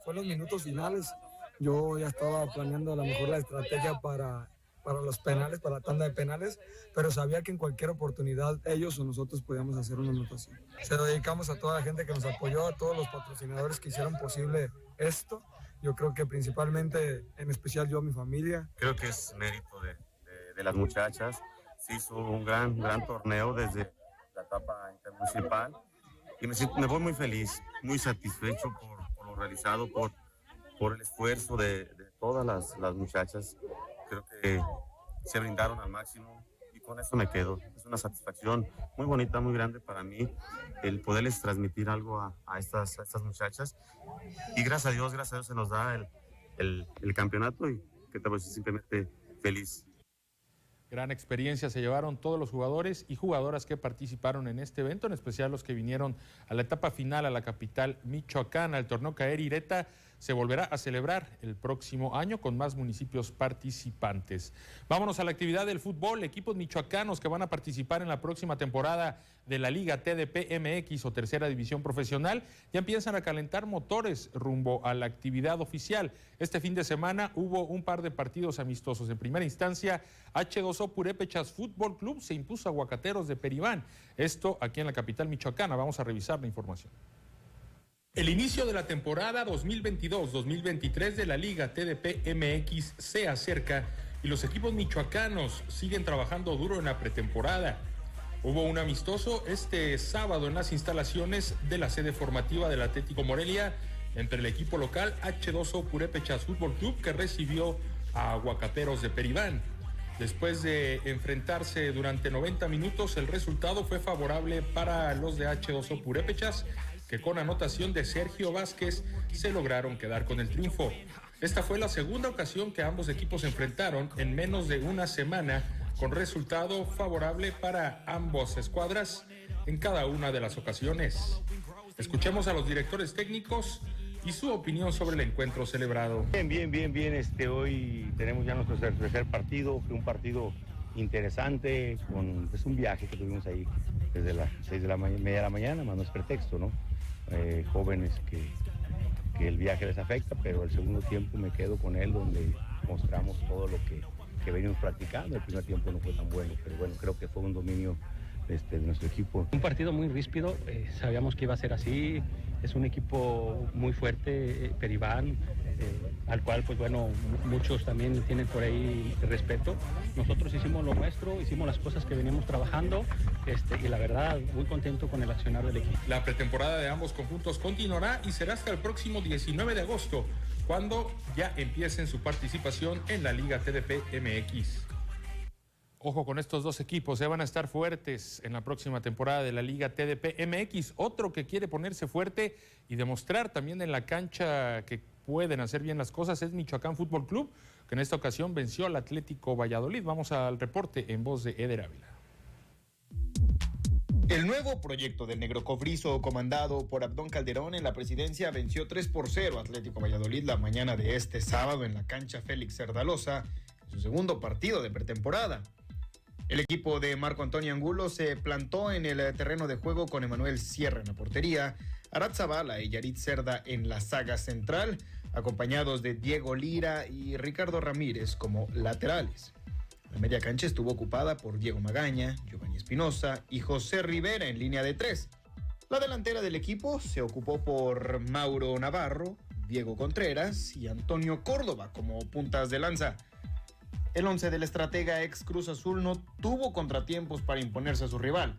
S12: fue los minutos finales. Yo ya estaba planeando a lo mejor la estrategia para los penales, para la tanda de penales, pero sabía que en cualquier oportunidad ellos o nosotros podíamos hacer una anotación. Se lo dedicamos a toda la gente que nos apoyó, a todos los patrocinadores que hicieron posible esto. Yo creo que principalmente, en especial yo, mi familia.
S15: Creo que es mérito de las muchachas. Se hizo un gran torneo desde la etapa intermunicipal. Y me voy muy feliz, muy satisfecho por lo realizado, por el esfuerzo de todas las muchachas. Creo que se brindaron al máximo y con eso me quedo. Es una satisfacción muy bonita, muy grande para mí el poderles transmitir algo a estas muchachas. Y gracias a Dios se nos da el campeonato y que te voy a decir, simplemente feliz.
S11: Gran experiencia se llevaron todos los jugadores y jugadoras que participaron en este evento, en especial los que vinieron a la etapa final a la capital michoacana. El torneo Caer Ireta se volverá a celebrar el próximo año con más municipios participantes. Vámonos a la actividad del fútbol. Equipos michoacanos que van a participar en la próxima temporada de la Liga TDP MX o Tercera División Profesional ya empiezan a calentar motores rumbo a la actividad oficial. Este fin de semana hubo un par de partidos amistosos. En primera instancia, H2O Purépechas Fútbol Club se impuso a Aguacateros de Peribán. Esto aquí en la capital michoacana. Vamos a revisar la información. El inicio de la temporada 2022-2023 de la Liga TDP MX se acerca y los equipos michoacanos siguen trabajando duro en la pretemporada. Hubo un amistoso este sábado en las instalaciones de la sede formativa del Atlético Morelia entre el equipo local H2O Purépechas Fútbol Club que recibió a Aguacateros de Peribán. Después de enfrentarse durante 90 minutos, el resultado fue favorable para los de H2O Purépechas, que con anotación de Sergio Vázquez se lograron quedar con el triunfo. Esta fue la segunda ocasión que ambos equipos se enfrentaron en menos de una semana, con resultado favorable para ambas escuadras en cada una de las ocasiones. Escuchemos a los directores técnicos y su opinión sobre el encuentro celebrado.
S16: Bien. Hoy tenemos ya nuestro tercer partido, fue un partido interesante, es un viaje que tuvimos ahí desde las 6:30 de la mañana, más no es pretexto, ¿no? Jóvenes que el viaje les afecta, pero el segundo tiempo me quedo con él donde mostramos todo lo que venimos practicando. El primer tiempo no fue tan bueno, pero bueno, creo que fue un dominio de nuestro equipo.
S17: Un partido muy ríspido, sabíamos que iba a ser así, es un equipo muy fuerte, Peribán, al cual pues bueno, muchos también tienen por ahí respeto. Nosotros hicimos lo nuestro, hicimos las cosas que veníamos trabajando y la verdad muy contento con el accionar del equipo.
S11: La pretemporada de ambos conjuntos continuará y será hasta el próximo 19 de agosto, cuando ya empiecen su participación en la Liga TDP MX. Ojo con estos dos equipos, van a estar fuertes en la próxima temporada de la Liga TDP MX. Otro que quiere ponerse fuerte y demostrar también en la cancha que pueden hacer bien las cosas es Michoacán Fútbol Club, que en esta ocasión venció al Atlético Valladolid. Vamos al reporte en voz de Eder Ávila.
S19: El nuevo proyecto del Negro Cobrizo, comandado por Abdón Calderón en la presidencia, venció 3-0 a Atlético Valladolid la mañana de este sábado en la cancha Félix Cerdalosa, en su segundo partido de pretemporada. El equipo de Marco Antonio Angulo se plantó en el terreno de juego con Emanuel Sierra en la portería, Arad Zavala y Yarit Cerda en la saga central, acompañados de Diego Lira y Ricardo Ramírez como laterales. La media cancha estuvo ocupada por Diego Magaña, Giovanni Espinosa y José Rivera en línea de 3. La delantera del equipo se ocupó por Mauro Navarro, Diego Contreras y Antonio Córdoba como puntas de lanza. El once del estratega ex Cruz Azul no tuvo contratiempos para imponerse a su rival.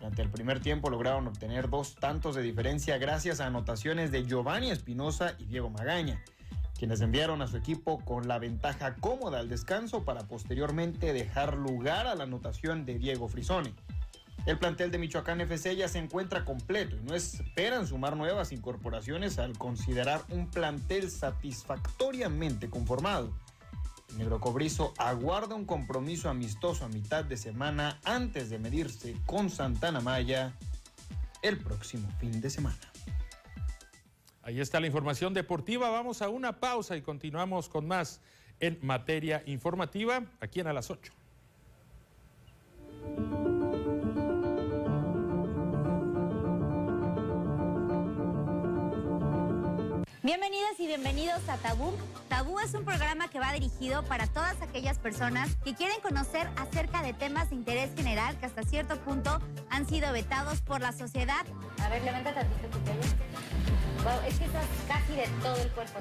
S19: Durante el primer tiempo lograron obtener 2 tantos de diferencia gracias a anotaciones de Giovanni Espinosa y Diego Magaña, quienes enviaron a su equipo con la ventaja cómoda al descanso para posteriormente dejar lugar a la anotación de Diego Frisone. El plantel de Michoacán FC ya se encuentra completo y no esperan sumar nuevas incorporaciones al considerar un plantel satisfactoriamente conformado. El Negro Cobrizo aguarda un compromiso amistoso a mitad de semana antes de medirse con Santana Maya el próximo fin de semana.
S11: Ahí está la información deportiva. Vamos a una pausa y continuamos con más en materia informativa aquí en A las 8.
S20: Bienvenidas y bienvenidos a Tabú. Tabú es un programa que va dirigido para todas aquellas personas que quieren conocer acerca de temas de interés general que hasta cierto punto han sido vetados por la sociedad. A ver, levanta tantito tu pelo. Wow, es que estás casi de todo el cuerpo.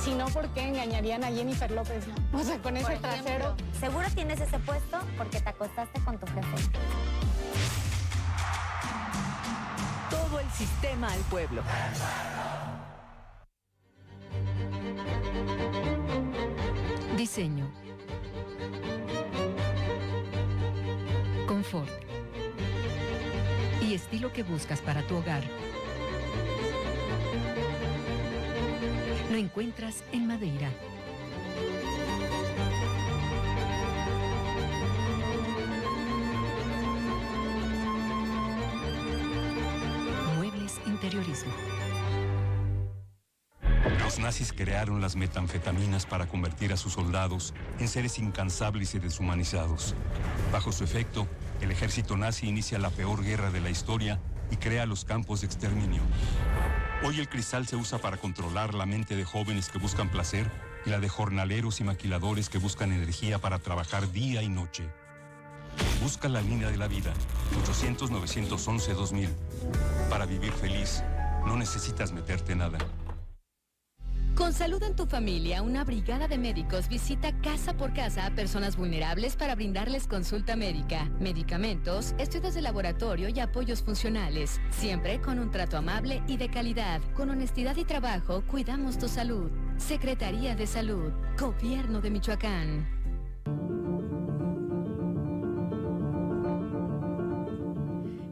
S21: Si no, ¿por qué engañarían a Jennifer López, no? O sea, con ese trasero.
S20: Seguro tienes ese puesto porque te acostaste con tu jefe.
S2: Todo el sistema al pueblo.
S1: Diseño. Confort. Y estilo que buscas para tu hogar. Lo encuentras en Madeira. Muebles Interiorismo.
S6: Los nazis crearon las metanfetaminas para convertir a sus soldados en seres incansables y deshumanizados. Bajo su efecto, el ejército nazi inicia la peor guerra de la historia y crea los campos de exterminio. Hoy el cristal se usa para controlar la mente de jóvenes que buscan placer y la de jornaleros y maquiladores que buscan energía para trabajar día y noche. Busca la línea de la vida, 800-911-2000. Para vivir feliz, no necesitas meterte nada.
S23: Con Salud en tu Familia, una brigada de médicos visita casa por casa a personas vulnerables para brindarles consulta médica, medicamentos, estudios de laboratorio y apoyos funcionales. Siempre con un trato amable y de calidad. Con honestidad y trabajo, cuidamos tu salud. Secretaría de Salud, Gobierno de Michoacán.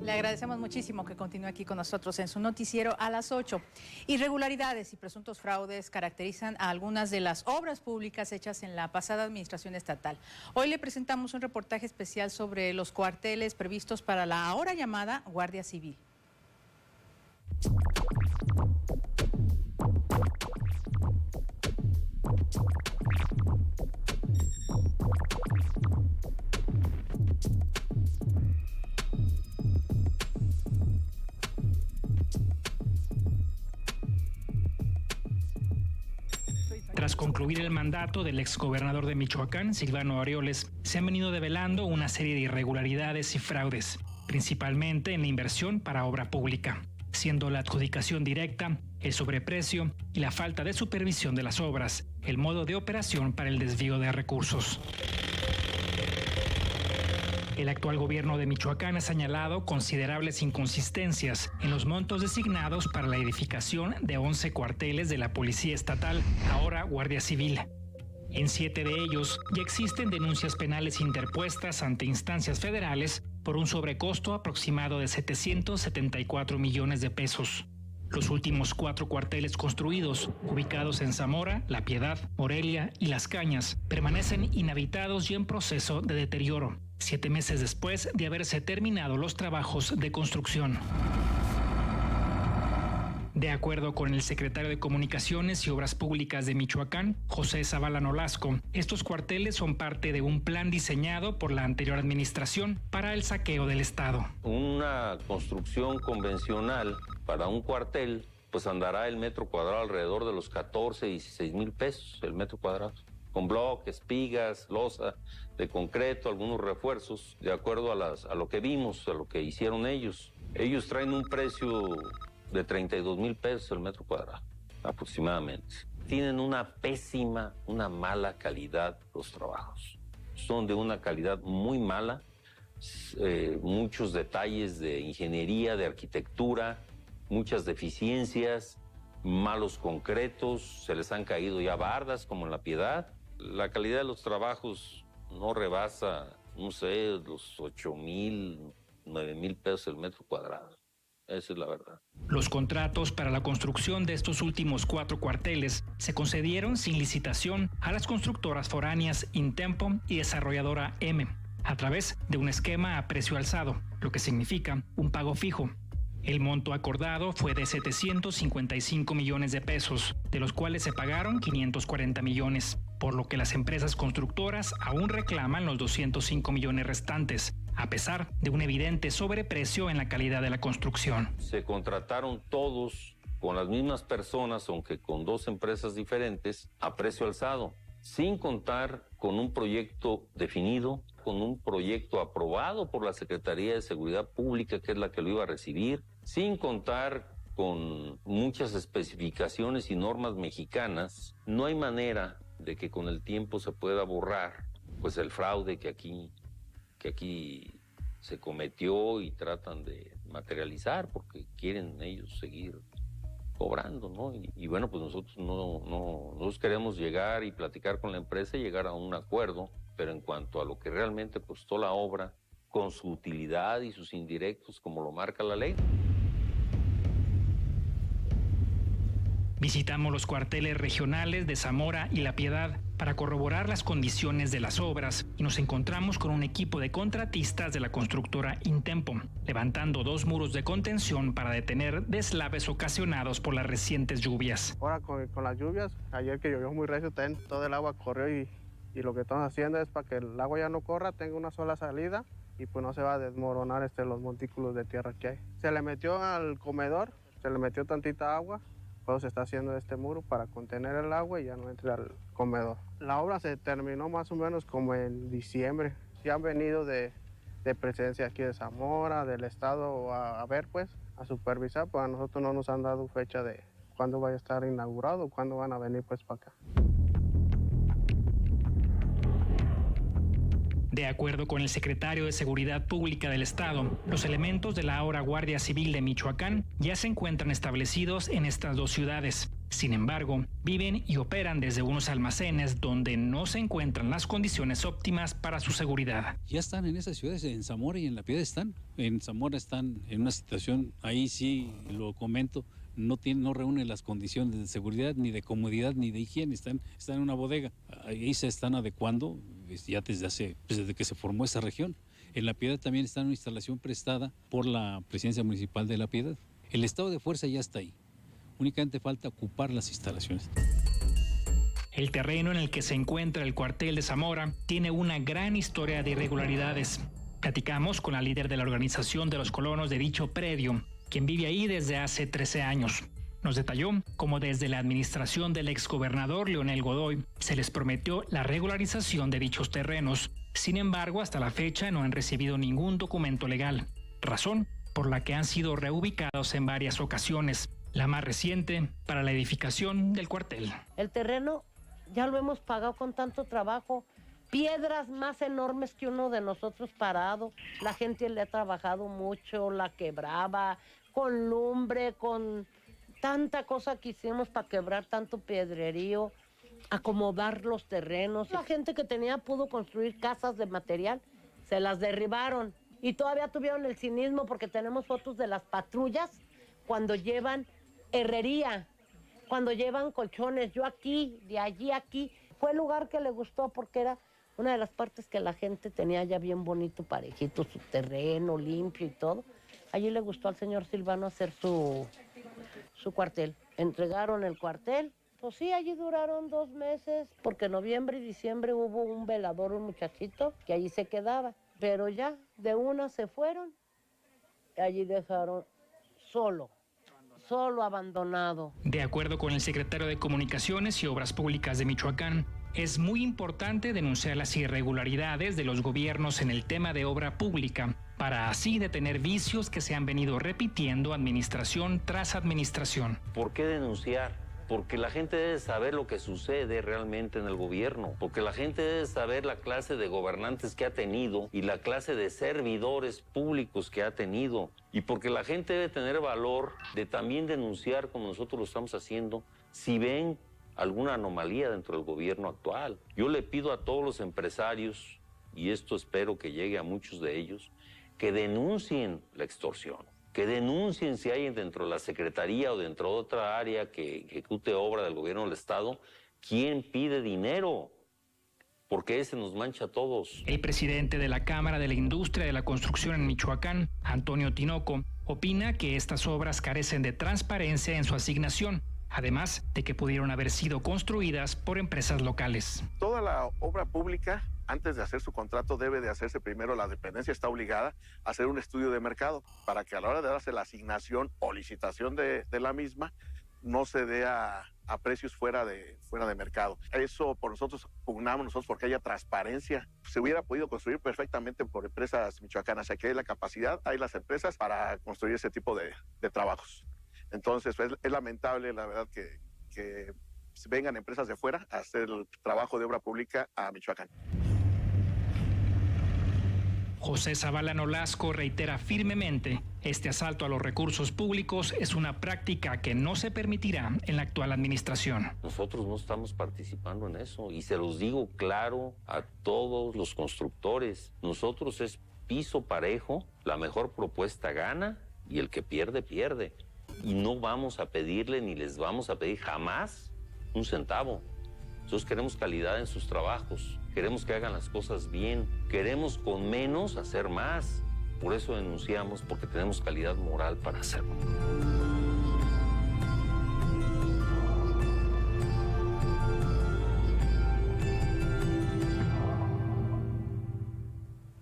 S3: Le agradecemos muchísimo que continúe aquí con nosotros en su noticiero a las 8. Irregularidades y presuntos fraudes caracterizan a algunas de las obras públicas hechas en la pasada administración estatal. Hoy le presentamos un reportaje especial sobre los cuarteles previstos para la ahora llamada Guardia Civil.
S18: Tras concluir el mandato del exgobernador de Michoacán, Silvano Aureoles, se han venido develando una serie de irregularidades y fraudes, principalmente en la inversión para obra pública, siendo la adjudicación directa, el sobreprecio y la falta de supervisión de las obras el modo de operación para el desvío de recursos. El actual gobierno de Michoacán ha señalado considerables inconsistencias en los montos designados para la edificación de 11 cuarteles de la Policía Estatal, ahora Guardia Civil. En 7 de ellos ya existen denuncias penales interpuestas ante instancias federales por un sobrecosto aproximado de 774 millones de pesos. Los últimos 4 cuarteles construidos, ubicados en Zamora, La Piedad, Morelia y Las Cañas, permanecen inhabitados y en proceso de deterioro, 7 meses después de haberse terminado los trabajos de construcción. De acuerdo con el secretario de Comunicaciones y Obras Públicas de Michoacán, José Zavala Nolasco, estos cuarteles son parte de un plan diseñado por la anterior administración para el saqueo del Estado.
S22: Una construcción convencional para un cuartel, pues andará el metro cuadrado alrededor de los 14, 16 mil pesos el metro cuadrado, con bloques, vigas, losa de concreto, algunos refuerzos, de acuerdo a lo que vimos, a lo que hicieron ellos. Ellos traen un precio de 32 mil pesos el metro cuadrado, aproximadamente. Tienen una mala calidad los trabajos. Son de una calidad muy mala, muchos detalles de ingeniería, de arquitectura, muchas deficiencias, malos concretos, se les han caído ya bardas como en La Piedad. La calidad de los trabajos no rebasa, no sé, los 8 mil, 9 mil pesos el metro cuadrado. Esa es la verdad.
S18: Los contratos para la construcción de estos últimos 4 cuarteles se concedieron sin licitación a las constructoras foráneas Intempo y desarrolladora M, a través de un esquema a precio alzado, lo que significa un pago fijo. El monto acordado fue de 755 millones de pesos, de los cuales se pagaron 540 millones, por lo que las empresas constructoras aún reclaman los 205 millones restantes, a pesar de un evidente sobreprecio en la calidad de la construcción.
S22: Se contrataron todos con las mismas personas, aunque con 2 empresas diferentes, a precio alzado, sin contar con un proyecto definido, con un proyecto aprobado por la Secretaría de Seguridad Pública, que es la que lo iba a recibir, sin contar con muchas especificaciones y normas mexicanas. No hay manera de que con el tiempo se pueda borrar pues el fraude que aquí se cometió y tratan de materializar porque quieren ellos seguir cobrando, ¿no? Y bueno, pues nosotros queremos llegar y platicar con la empresa y llegar a un acuerdo, pero en cuanto a lo que realmente costó la obra, con su utilidad y sus indirectos, como lo marca la ley.
S18: Visitamos los cuarteles regionales de Zamora y La Piedad para corroborar las condiciones de las obras y nos encontramos con un equipo de contratistas de la constructora Intempo, levantando 2 muros de contención para detener deslaves ocasionados por las recientes lluvias.
S7: Ahora con las lluvias, ayer que llovió muy recio, todo el agua corrió y lo que estamos haciendo es para que el agua ya no corra, tenga una sola salida y pues no se va a desmoronar los montículos de tierra que hay. Se le metió al comedor, se le metió tantita agua. Luego se está haciendo este muro para contener el agua y ya no entre al comedor. La obra se terminó más o menos como en diciembre. Ya han venido de presencia aquí de Zamora, del estado a ver pues, a supervisar, pues a nosotros no nos han dado fecha de cuándo vaya a estar inaugurado, cuándo van a venir pues para acá.
S18: De acuerdo con el secretario de Seguridad Pública del Estado, los elementos de la ahora Guardia Civil de Michoacán ya se encuentran establecidos en estas 2 ciudades. Sin embargo, viven y operan desde unos almacenes donde no se encuentran las condiciones óptimas para su seguridad.
S8: Ya están en esas ciudades, en Zamora y en La Piedad están. En Zamora están en una situación, ahí sí lo comento, no reúnen las condiciones de seguridad, ni de comodidad, ni de higiene, están en una bodega. Ahí se están adecuando ya desde que se formó esa región. En La Piedad también está en una instalación prestada por la Presidencia Municipal de La Piedad. El estado de fuerza ya está ahí. Únicamente falta ocupar las instalaciones.
S18: El terreno en el que se encuentra el cuartel de Zamora tiene una gran historia de irregularidades. Platicamos con la líder de la organización de los colonos de dicho predio, quien vive ahí desde hace 13 años. Nos detalló cómo desde la administración del exgobernador Leonel Godoy se les prometió la regularización de dichos terrenos. Sin embargo, hasta la fecha no han recibido ningún documento legal, razón por la que han sido reubicados en varias ocasiones, la más reciente para la edificación del cuartel.
S10: El terreno ya lo hemos pagado con tanto trabajo, piedras más enormes que uno de nosotros parado, la gente le ha trabajado mucho, la quebraba, con lumbre, con tanta cosa que hicimos para quebrar tanto piedrerío, acomodar los terrenos. La gente que tenía pudo construir casas de material, se las derribaron y todavía tuvieron el cinismo porque tenemos fotos de las patrullas cuando llevan herrería, cuando llevan colchones, yo aquí, de allí aquí. Fue el lugar que le gustó porque era una de las partes que la gente tenía ya bien bonito, parejito, su terreno limpio y todo. Allí le gustó al señor Silvano hacer su cuartel. Entregaron el cuartel. Pues sí, allí duraron 2 meses, porque en noviembre y diciembre hubo un velador, un muchachito, que allí se quedaba. Pero ya, de una se fueron, y allí dejaron solo abandonado.
S18: De acuerdo con el secretario de Comunicaciones y Obras Públicas de Michoacán, es muy importante denunciar las irregularidades de los gobiernos en el tema de obra pública, para así detener vicios que se han venido repitiendo administración tras administración.
S22: ¿Por qué denunciar? Porque la gente debe saber lo que sucede realmente en el gobierno, porque la gente debe saber la clase de gobernantes que ha tenido y la clase de servidores públicos que ha tenido, y porque la gente debe tener valor de también denunciar, como nosotros lo estamos haciendo, si ven alguna anomalía dentro del gobierno actual. Yo le pido a todos los empresarios, y esto espero que llegue a muchos de ellos, que denuncien la extorsión, que denuncien si hay dentro de la Secretaría o dentro de otra área que ejecute obra del gobierno del Estado, quién pide dinero, porque ese nos mancha a todos.
S18: El presidente de la Cámara de la Industria de la Construcción en Michoacán, Antonio Tinoco, opina que estas obras carecen de transparencia en su asignación, además de que pudieron haber sido construidas por empresas locales.
S13: Toda la obra pública, antes de hacer su contrato, debe de hacerse primero, la dependencia está obligada a hacer un estudio de mercado para que a la hora de darse la asignación o licitación de la misma, no se dé a precios fuera de mercado. Eso por nosotros pugnamos porque haya transparencia. Se hubiera podido construir perfectamente por empresas michoacanas, ya que hay la capacidad, hay las empresas para construir ese tipo de trabajos. Entonces es lamentable, la verdad, que vengan empresas de fuera a hacer el trabajo de obra pública a Michoacán.
S18: José Zavala Nolasco reitera firmemente, este asalto a los recursos públicos es una práctica que no se permitirá en la actual administración.
S22: Nosotros no estamos participando en eso y se los digo claro a todos los constructores. Nosotros es piso parejo, la mejor propuesta gana y el que pierde, pierde. Y no vamos a pedirle ni les vamos a pedir jamás un centavo. Nosotros queremos calidad en sus trabajos, queremos que hagan las cosas bien, queremos con menos hacer más. Por eso denunciamos, porque tenemos calidad moral para hacerlo.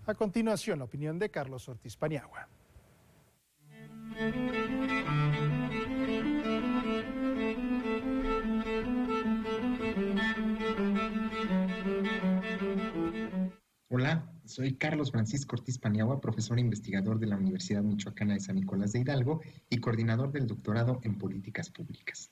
S4: A continuación, la opinión de Carlos Ortiz Paniagua.
S5: Hola, soy Carlos Francisco Ortiz Paniagua, profesor e investigador de la Universidad Michoacana de San Nicolás de Hidalgo y coordinador del doctorado en Políticas Públicas.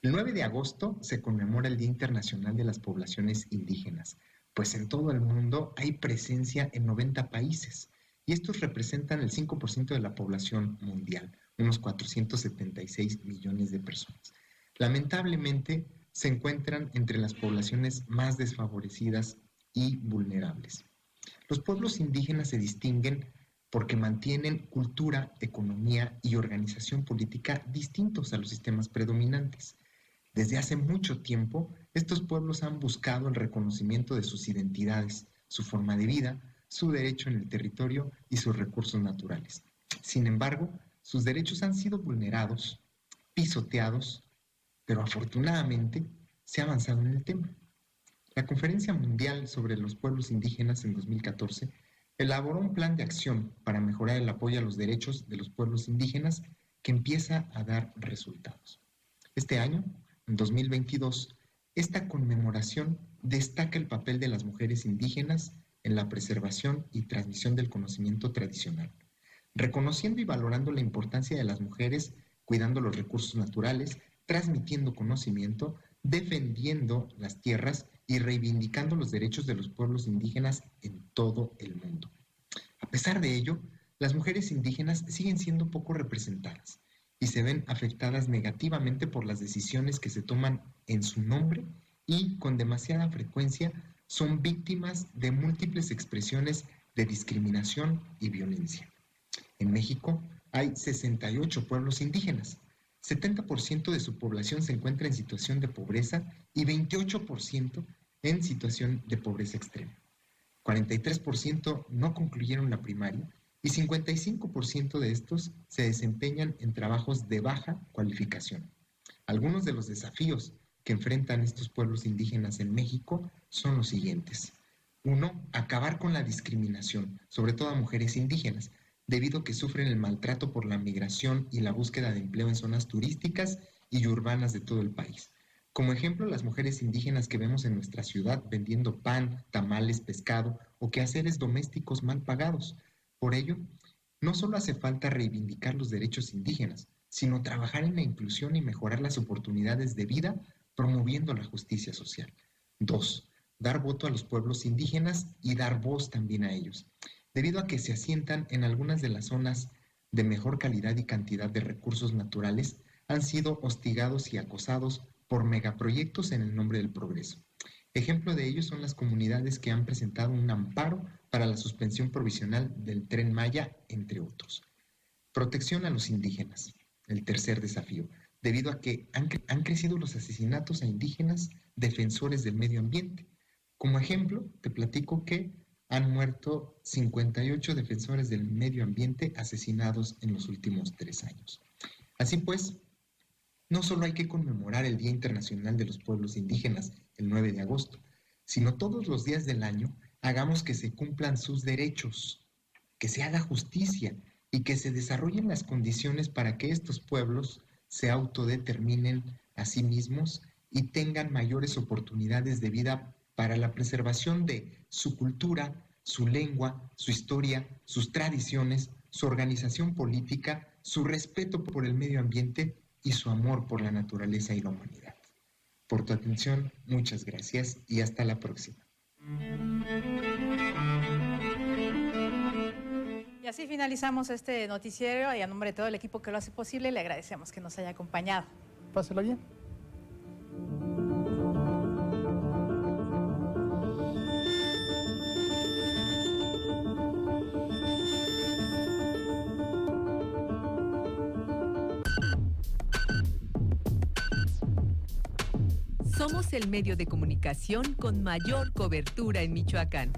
S5: El 9 de agosto se conmemora el Día Internacional de las Poblaciones Indígenas, pues en todo el mundo hay presencia en 90 países y estos representan el 5% de la población mundial, unos 476 millones de personas. Lamentablemente, se encuentran entre las poblaciones más desfavorecidas y vulnerables. Los pueblos indígenas se distinguen porque mantienen cultura, economía y organización política distintos a los sistemas predominantes. Desde hace mucho tiempo, estos pueblos han buscado el reconocimiento de sus identidades, su forma de vida, su derecho en el territorio y sus recursos naturales. Sin embargo, sus derechos han sido vulnerados, pisoteados, pero afortunadamente se ha avanzado en el tema. La Conferencia Mundial sobre los Pueblos Indígenas en 2014 elaboró un plan de acción para mejorar el apoyo a los derechos de los pueblos indígenas que empieza a dar resultados. Este año, en 2022, esta conmemoración destaca el papel de las mujeres indígenas en la preservación y transmisión del conocimiento tradicional, reconociendo y valorando la importancia de las mujeres cuidando los recursos naturales, transmitiendo conocimiento, defendiendo las tierras y reivindicando los derechos de los pueblos indígenas en todo el mundo. A pesar de ello, las mujeres indígenas siguen siendo poco representadas y se ven afectadas negativamente por las decisiones que se toman en su nombre y con demasiada frecuencia son víctimas de múltiples expresiones de discriminación y violencia. En México hay 68 pueblos indígenas. 70% de su población se encuentra en situación de pobreza y 28% en situación de pobreza extrema. 43% no concluyeron la primaria y 55% de estos se desempeñan en trabajos de baja cualificación. Algunos de los desafíos que enfrentan estos pueblos indígenas en México son los siguientes. 1. Acabar con la discriminación, sobre todo a mujeres indígenas, debido a que sufren el maltrato por la migración y la búsqueda de empleo en zonas turísticas y urbanas de todo el país. Como ejemplo, las mujeres indígenas que vemos en nuestra ciudad vendiendo pan, tamales, pescado o quehaceres domésticos mal pagados. Por ello, no solo hace falta reivindicar los derechos indígenas, sino trabajar en la inclusión y mejorar las oportunidades de vida, promoviendo la justicia social. 2. Dar voto a los pueblos indígenas y dar voz también a ellos, debido a que se asientan en algunas de las zonas de mejor calidad y cantidad de recursos naturales, han sido hostigados y acosados por megaproyectos en el nombre del progreso. Ejemplo de ello son las comunidades que han presentado un amparo para la suspensión provisional del Tren Maya, entre otros. Protección a los indígenas, el tercer desafío, debido a que han crecido los asesinatos a indígenas defensores del medio ambiente. Como ejemplo, te platico que han muerto 58 defensores del medio ambiente asesinados en los últimos 3 años. Así pues, no solo hay que conmemorar el Día Internacional de los Pueblos Indígenas el 9 de agosto, sino todos los días del año hagamos que se cumplan sus derechos, que se haga justicia y que se desarrollen las condiciones para que estos pueblos se autodeterminen a sí mismos y tengan mayores oportunidades de vida para la preservación de su cultura, su lengua, su historia, sus tradiciones, su organización política, su respeto por el medio ambiente y su amor por la naturaleza y la humanidad. Por tu atención, muchas gracias y hasta la próxima.
S3: Y así finalizamos este noticiero y a nombre de todo el equipo que lo hace posible, le agradecemos que nos haya acompañado.
S4: Pásela bien.
S1: Somos el medio de comunicación con mayor cobertura en Michoacán.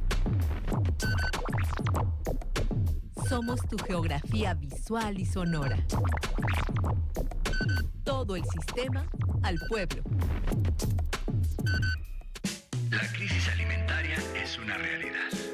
S1: Somos tu geografía visual y sonora. Todo el sistema al pueblo.
S9: La crisis alimentaria es una realidad.